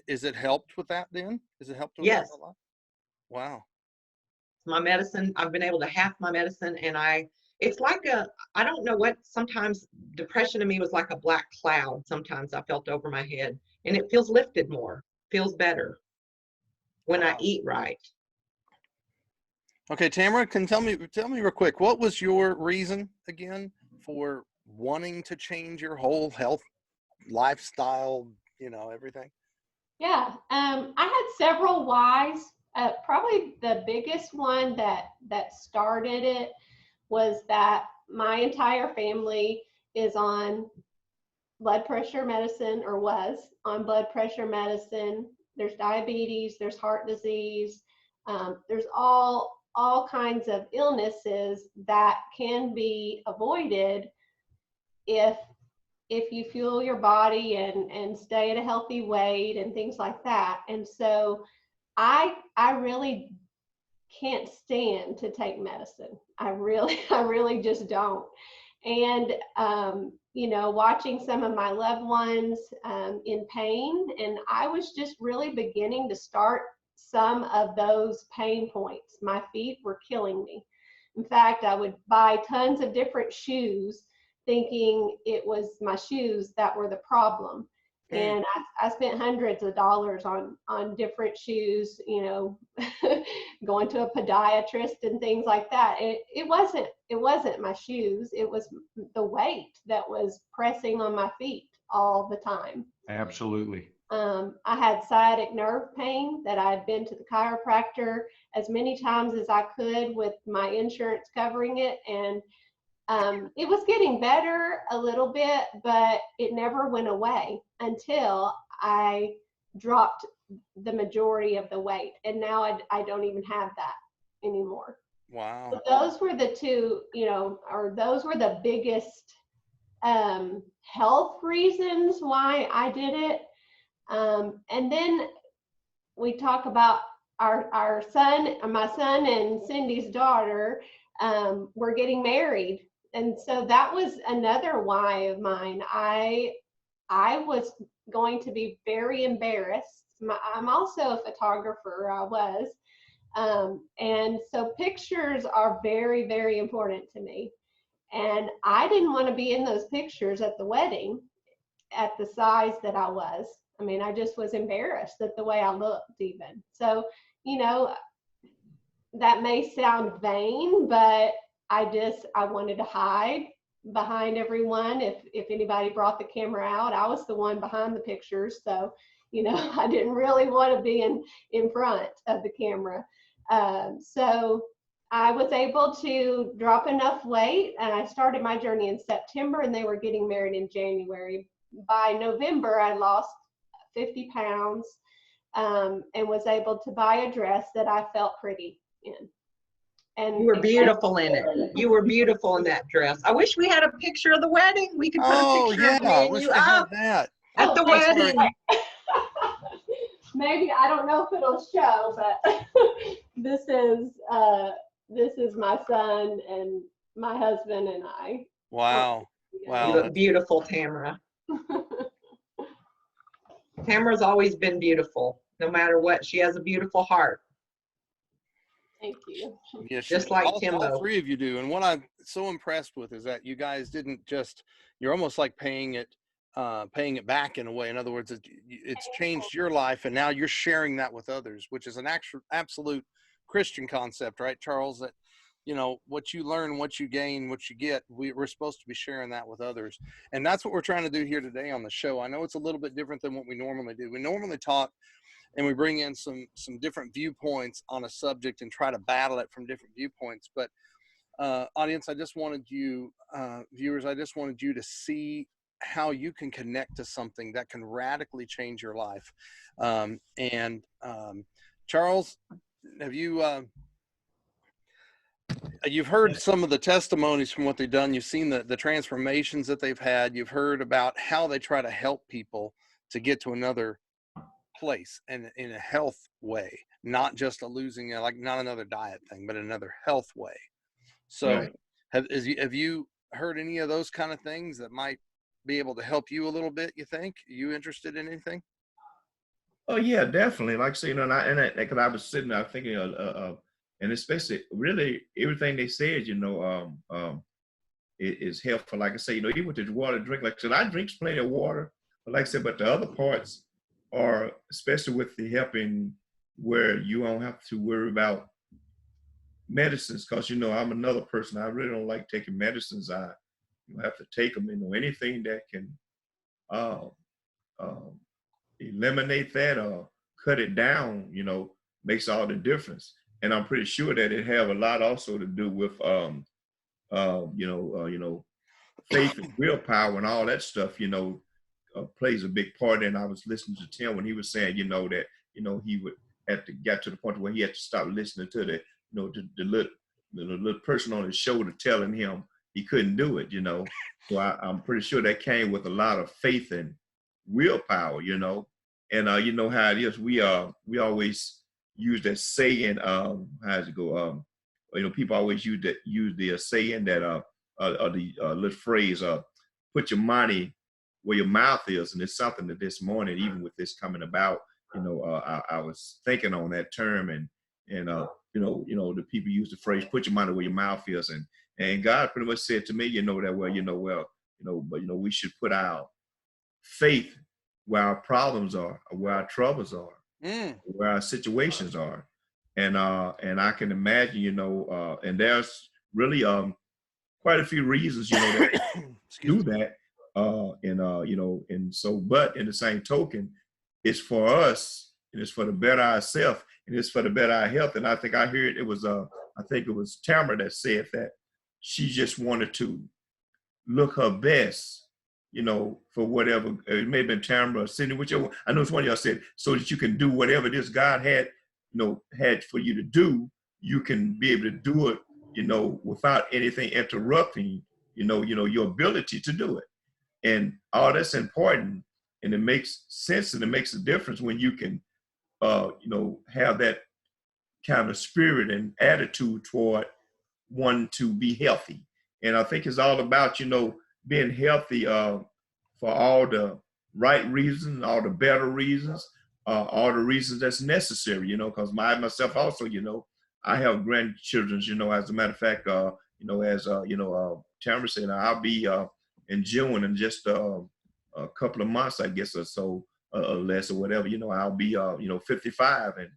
Is it helped with that then? Is it helped with Yes. that a lot? Wow. My medicine, I've been able to half my medicine, and it's like I don't know what, sometimes depression to me was like a black cloud. Sometimes I felt over my head, and it feels lifted more, feels better when I eat right. Okay, Tamara, tell me real quick, what was your reason again for wanting to change your whole health lifestyle, you know, everything? Yeah, I had several whys. Probably the biggest one that started it was that my entire family is on blood pressure medicine, or was on blood pressure medicine. There's diabetes, there's heart disease, there's all kinds of illnesses that can be avoided if you fuel your body and stay at a healthy weight and things like that. And so I really can't stand to take medicine. I really just don't. And you know, watching some of my loved ones in pain, and I was just really beginning to start some of those pain points. My feet were killing me. In fact, I would buy tons of different shoes thinking it was my shoes that were the problem. And I spent hundreds of dollars on different shoes, you know, going to a podiatrist and things like that. It wasn't my shoes. It was the weight that was pressing on my feet all the time. Absolutely. I had sciatic nerve pain that I had been to the chiropractor as many times as I could with my insurance covering it. And it was getting better a little bit, but it never went away until I dropped the majority of the weight. And now I don't even have that anymore. Wow. But those were the two, you know, or those were the biggest health reasons why I did it. And then we talk about our son, my son and Cindy's daughter were getting married. And so that was another why of mine. I was going to be very embarrassed. I'm also a photographer, I was. And so pictures are very, very important to me. And I didn't want to be in those pictures at the wedding at the size that I was. I mean, I just was embarrassed at the way I looked even. So, you know, that may sound vain, but I wanted to hide behind everyone. If anybody brought the camera out, I was the one behind the pictures. So, you know, I didn't really want to be in front of the camera. So I was able to drop enough weight, and I started my journey in September, and they were getting married in January. By November, I lost 50 pounds and was able to buy a dress that I felt pretty in. And you were beautiful in it. You were beautiful in that dress. I wish we had a picture of the wedding. We could put a picture of me and you up at the wedding. Maybe, I don't know if it'll show, but this is my son and my husband and I. Wow. Wow. You look beautiful, Tamara. Tamara's always been beautiful, no matter what. She has a beautiful heart. Thank you. Yes, Just like Timbo. all three of you do. And what I'm so impressed with is that you guys didn't just, you're almost like paying it back in a way. In other words, it's changed your life, and now you're sharing that with others, which is an absolute Christian concept, right, Charles? That, you know, what you learn, what you gain, what you get, we're supposed to be sharing that with others. And that's what we're trying to do here today on the show. I know it's a little bit different than what we normally do. We normally talk and we bring in some different viewpoints on a subject and try to battle it from different viewpoints. But audience, I just wanted you, viewers, I just wanted you to see how you can connect to something that can radically change your life. Charles, have you've heard some of the testimonies from what they've done. You've seen the transformations that they've had. You've heard about how they try to help people to get to another place and in a health way, not just a losing, like not another diet thing, but another health way. So Right. have you heard any of those kind of things that might be able to help you a little bit, you think? Are you interested in anything? Oh yeah, definitely. Like I say, you know, because I was sitting there thinking, and especially really everything they said, you know, it is helpful. Like I say, you know, even with the water drink, like I said, I drink plenty of water, but like I said, but the other parts are, especially with the helping, where you don't have to worry about medicines, because you know I'm another person. I really don't like taking medicines. You have to take them. You know, anything that can uh, um, eliminate that or cut it down, you know, makes all the difference. And I'm pretty sure that it have a lot also to do with you know, faith and willpower and all that stuff. You know, plays a big part. And I was listening to Tim when he was saying, you know, that you know he would got to the point where he had to stop listening to the you know the little person on his shoulder telling him he couldn't do it. You know, so I'm pretty sure that came with a lot of faith and willpower. You know, and you know how it is. We always use that saying. How does it go? You know, people always use the saying that the little phrase, put your money where your mouth is. And it's something that this morning, even with this coming about, you know, I was thinking on that term, and you know, the people use the phrase, put your money where your mouth is. And God pretty much said to me, you know, that, well, but, you know, we should put our faith where our problems are, or where our troubles are, where our situations are. And I can imagine, you know, and there's really quite a few reasons, you know, that do that. You know, and so, but in the same token, it's for us, and it's for the better ourselves, and it's for the better our health. And I think I heard I think it was Tamara that said that she just wanted to look her best, you know, for whatever, it may have been Tamara or Sydney, whichever, I know it's one of y'all said, so that you can do whatever this God had, you know, had for you to do, you can be able to do it, you know, without anything interrupting, you know, your ability to do it. And all that's important, and it makes sense, and it makes a difference when you can, you know, have that kind of spirit and attitude toward one to be healthy. And I think it's all about, you know, being healthy for all the right reasons, all the better reasons, all the reasons that's necessary, you know, because myself also, you know, I have grandchildren, you know, as a matter of fact, you know, as, you know, Tamara said, I'll be in June in just a couple of months, I guess, or so, less or whatever, you know, I'll be, you know, 55. And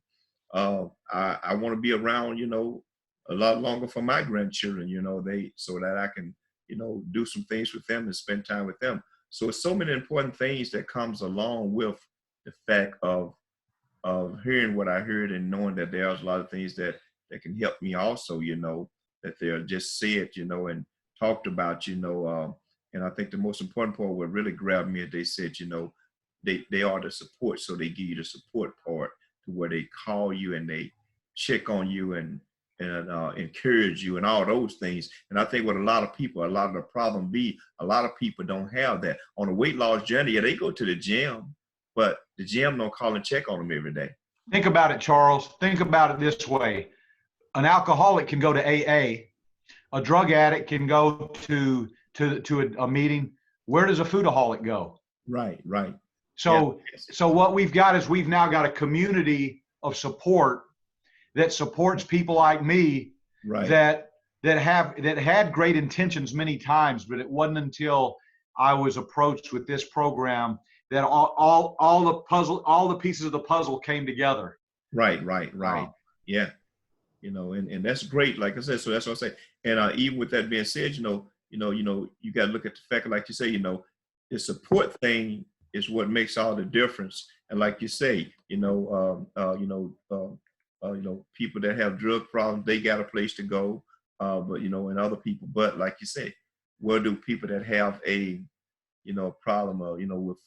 I want to be around, you know, a lot longer for my grandchildren, you know, so that I can, you know, do some things with them and spend time with them. So it's so many important things that comes along with the fact of hearing what I heard and knowing that there's a lot of things that can help me also, you know, that they're just said, you know, and talked about, you know, and I think the most important part what really grabbed me is they said, you know, they are the support. So they give you the support part to where they call you and they check on you and encourage you and all those things. And I think what a lot of the problem be, a lot of people don't have that. On a weight loss journey, yeah, they go to the gym, but the gym don't call and check on them every day. Think about it, Charles. Think about it this way. An alcoholic can go to AA. A drug addict can go to a meeting. Where does a foodaholic go? Right. So, yeah. So what we've got is we've now got a community of support that supports people like me, right, that had great intentions many times, but it wasn't until I was approached with this program that all the pieces of the puzzle came together. Right. Yeah. You know, and that's great. Like I said, so that's what I say. And even with that being said, you got to look at the fact, like you say, you know, the support thing is what makes all the difference. And like you say, people that have drug problems, they got a place to go. But you know, and other people, but like you say, where do people that have a problem of, with,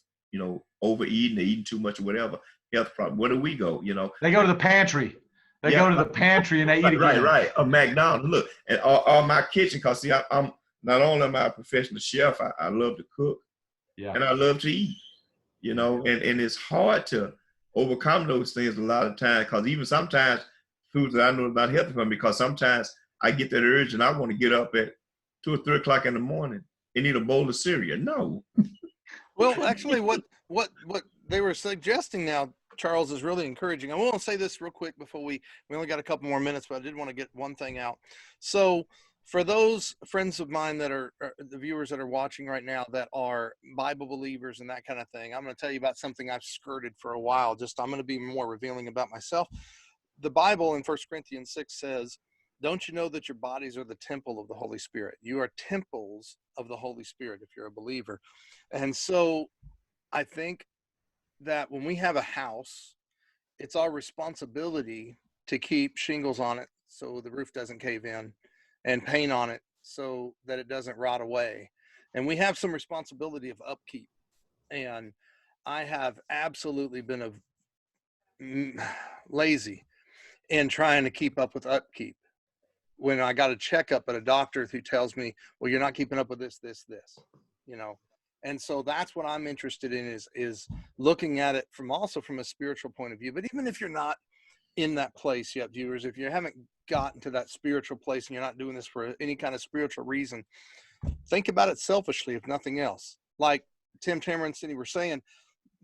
overeating or eating too much or whatever, health problem. Where do we go? They go to the pantry. They go to the pantry and they eat again. Right. A McDonald's. Look, and all my kitchen, because see, I'm not only am I a professional chef, I love to cook, and I love to eat, and it's hard to overcome those things a lot of times, because even sometimes foods that I know not healthy for me, because sometimes I get that urge and I want to get up at 2 or 3 o'clock in the morning and eat a bowl of cereal. No. Well, actually, what they were suggesting now, Charles, is really encouraging. I want to say this real quick before we only got a couple more minutes, but I did want to get one thing out. So for those friends of mine that are the viewers that are watching right now that are Bible believers and that kind of thing, I'm going to tell you about something I've skirted for a while. I'm going to be more revealing about myself. The Bible in 1 Corinthians 6 says, don't you know that your bodies are the temple of the Holy Spirit? You are temples of the Holy Spirit if you're a believer. And so I think that when we have a house, it's our responsibility to keep shingles on it so the roof doesn't cave in, and paint on it so that it doesn't rot away. And we have some responsibility of upkeep. And I have absolutely been lazy in trying to keep up with upkeep. When I got a checkup at a doctor who tells me, well, you're not keeping up with this, And so that's what I'm interested in is looking at it from a spiritual point of view. But even if you're not in that place yet, viewers, if you haven't gotten to that spiritual place and you're not doing this for any kind of spiritual reason, think about it selfishly, if nothing else. Like Tim, Tamara, and Cindy were saying,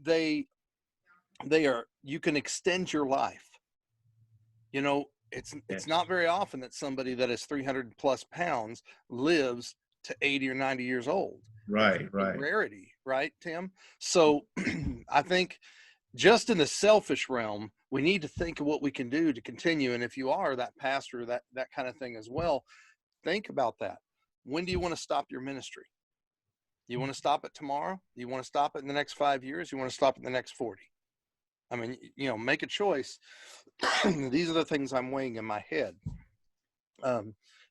you can extend your life. It's not very often that somebody that is 300 plus pounds lives to 80 or 90 years old. Right. Rarity, right, Tim? So I think just in the selfish realm, we need to think of what we can do to continue. And if you are that pastor, that kind of thing as well, think about that. When do you want to stop your ministry? You want to stop it tomorrow? You want to stop it in the next 5 years? You want to stop it in the next 40? I mean, make a choice. These are the things I'm weighing in my head.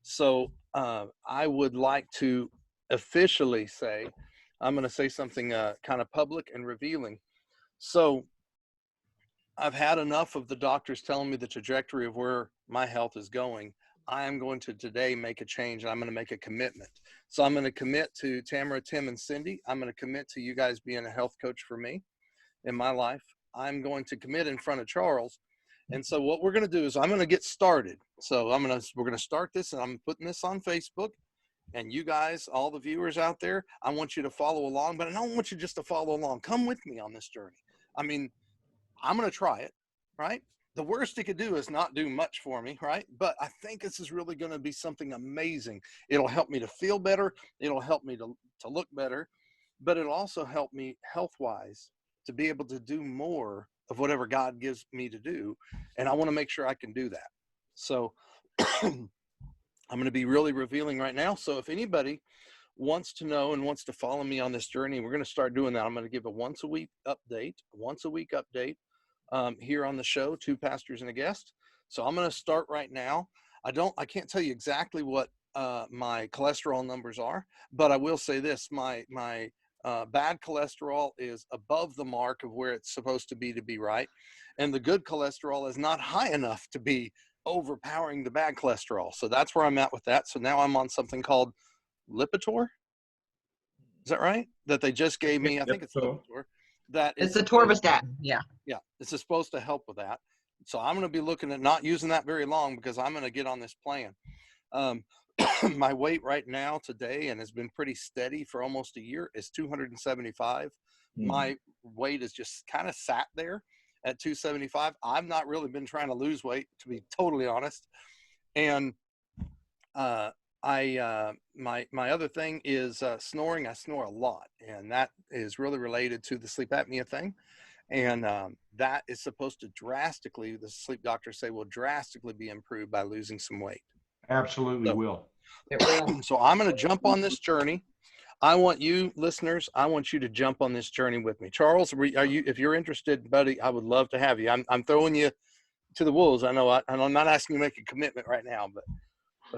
So I would like to officially say, I'm going to say something kind of public and revealing. So I've had enough of the doctors telling me the trajectory of where my health is going. I am going to today make a change, and I'm going to make a commitment. So I'm going to commit to Tamara, Tim, and Cindy. I'm going to commit to you guys being a health coach for me in my life. I'm going to commit in front of Charles. And so what we're going to do is I'm going to get started. So we're going to start this, and I'm putting this on Facebook. And you guys, all the viewers out there, I want you to follow along, but I don't want you just to follow along. Come with me on this journey. I mean, I'm going to try it, right? The worst it could do is not do much for me, right? But I think this is really going to be something amazing. It'll help me to feel better. It'll help me to look better, but it'll also help me health-wise to be able to do more of whatever God gives me to do. And I want to make sure I can do that. So I'm going to be really revealing right now. So if anybody wants to know and wants to follow me on this journey, we're going to start doing that. I'm going to give a once a week update here on the show, Two Pastors and a Guest. So I'm going to start right now. I can't tell you exactly what my cholesterol numbers are, but I will say this, my bad cholesterol is above the mark of where it's supposed to be right. And the good cholesterol is not high enough to be overpowering the bad cholesterol. So that's where I'm at with that. So now I'm on something called Lipitor. Is that right? That they just gave me. I think it's Lipitor. It's the Torvastatin. Yeah. Yeah. It's supposed to help with that. So I'm going to be looking at not using that very long because I'm going to get on this plan. My weight right now today, and has been pretty steady for almost a year, is 275. My weight is just kind of sat there at 275. I've not really been trying to lose weight, to be totally honest. And my other thing is snoring. I snore a lot, and that is really related to the sleep apnea thing. And that is supposed to drastically, the sleep doctors say, will drastically be improved by losing some weight. Absolutely will. It will. So I'm going to jump on this journey. I want you listeners, I want you to jump on this journey with me. Charles, if you're interested, buddy, I would love to have you. I'm throwing you to the wolves. I know I'm not asking you to make a commitment right now, but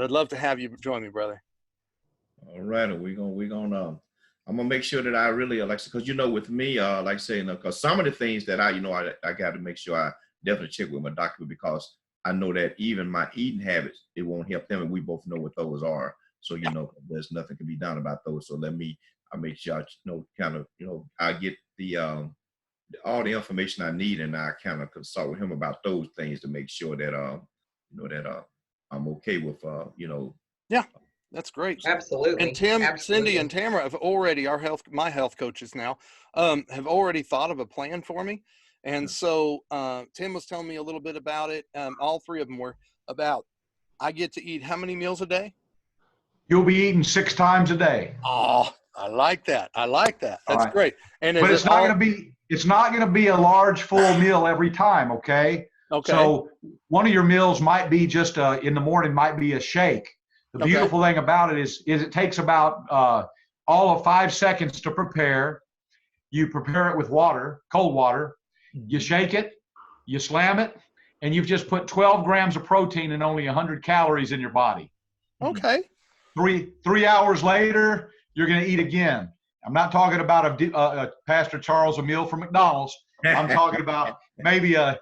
I'd love to have you join me, brother. All right. We're gonna I'm gonna make sure that I really because with me, like saying, because some of the things that I got to make sure I definitely check with my doctor, because I know that even my eating habits, it won't help them, and we both know what those are. So there's nothing can be done about those. So I make sure I get the all the information I need, and I kind of consult with him about those things to make sure that I'm okay with Yeah, that's great. Absolutely. And Tim, Absolutely. Cindy, and Tamara have already, my health coaches now, have already thought of a plan for me. And so Tim was telling me a little bit about it. All three of them were about, I get to eat how many meals a day? You'll be eating 6 times a day. Oh, I like that. That's right. Great. And but it's not going to be a large full meal every time. Okay. Okay. So one of your meals might be just in the morning might be a shake. The beautiful thing about it is it takes about all of 5 seconds to prepare. You prepare it with water, cold water. You shake it, you slam it, and you've just put 12 grams of protein and only 100 calories in your body. Okay. 3 hours later, you're going to eat again. I'm not talking about a Pastor Charles a meal from McDonald's. I'm talking about maybe a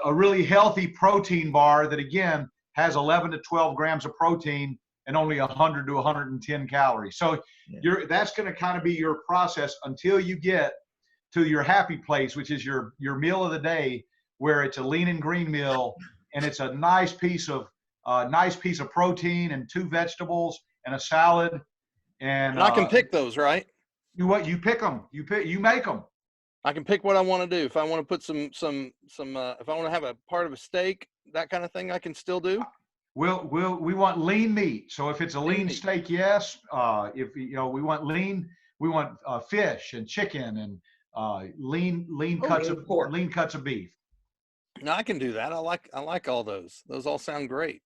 really healthy protein bar that, again, has 11 to 12 grams of protein and only 100 to 110 calories. So that's going to kind of be your process until you get to your happy place, which is your meal of the day, where it's a lean and green meal, and it's a nice piece of protein and 2 vegetables and a salad. And I can pick those, right? You pick them. You make them. I can pick what I want to do. If I want to put some if I want to have a part of a steak, that kind of thing, I can still do. We want lean meat. So if it's a lean steak, yes. If we want lean, we want fish and chicken and lean cuts of beef. No, I can do that. I like all those. Those all sound great.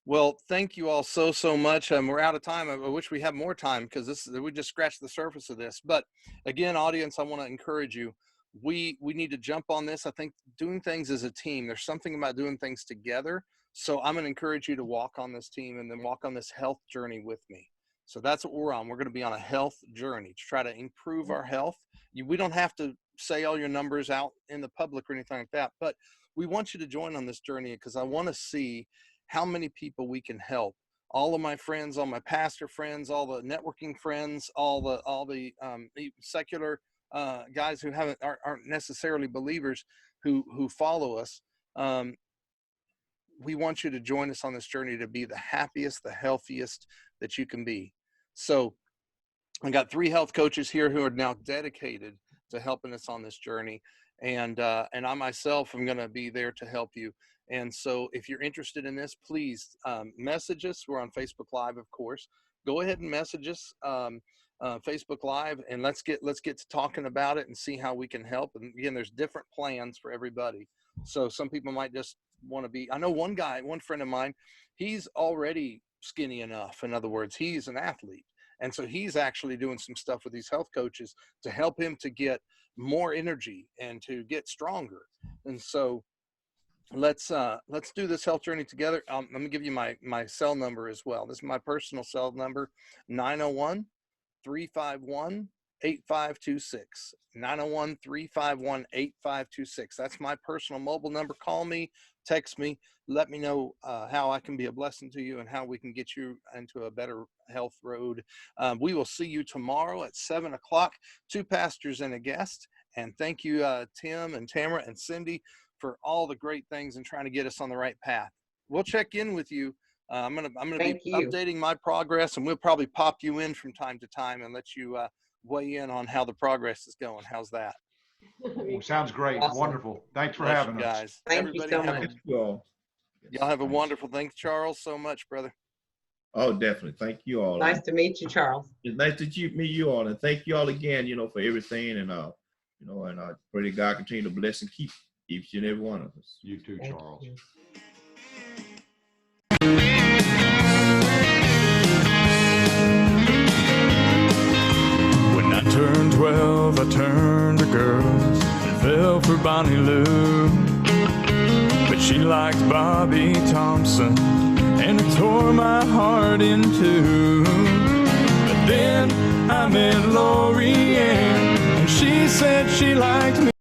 Well, thank you all so much. We're out of time. I wish we had more time, because we just scratched the surface of this. But again, audience, I want to encourage you. We need to jump on this. I think doing things as a team, there's something about doing things together. So I'm going to encourage you to walk on this team and then walk on this health journey with me. So that's what we're on. We're going to be on a health journey to try to improve our health. We don't have to say all your numbers out in the public or anything like that, but we want you to join on this journey, because I want to see how many people we can help. All of my friends, all my pastor friends, all the networking friends, all the secular guys who aren't necessarily believers who follow us. We want you to join us on this journey to be the happiest, the healthiest that you can be. So I got 3 health coaches here who are now dedicated to helping us on this journey. And I myself am going to be there to help you. And so if you're interested in this, please message us. We're on Facebook Live, of course. Go ahead and message us Facebook Live, and let's get to talking about it and see how we can help. And again, there's different plans for everybody. So some people might just want to be, I know one friend of mine, he's already skinny enough. In other words, he's an athlete. And so he's actually doing some stuff with these health coaches to help him to get more energy and to get stronger. And so let's do this health journey together. Let me give you my cell number as well. This is my personal cell number, 901-351-8526. 901-351-8526. That's my personal mobile number. Call me, text me, let me know how I can be a blessing to you and how we can get you into a better health road. We will see you tomorrow at 7 o'clock. 2 pastors and a guest. And thank you, Tim and Tamara and Cindy, for all the great things and trying to get us on the right path. We'll check in with you. I'm gonna be updating my progress, and we'll probably pop you in from time to time and let you weigh in on how the progress is going. How's that? Well, sounds great. Awesome. Wonderful. Thanks for having us. Guys. Thank you so much. Y'all have a wonderful. Thanks, Charles, so much, brother. Oh, definitely. Thank you all. Nice to meet you, Charles. It's nice to meet you all, and thank you all again, for everything, and and I pray that God continue to bless and keep each and every one of us. You too, Charles. Thank you. When I turned 12, I turned to girls and fell for Bonnie Lou. But she liked Bobby Thompson, and it tore my heart in two. But Then I met Lori Ann, and she said she liked me.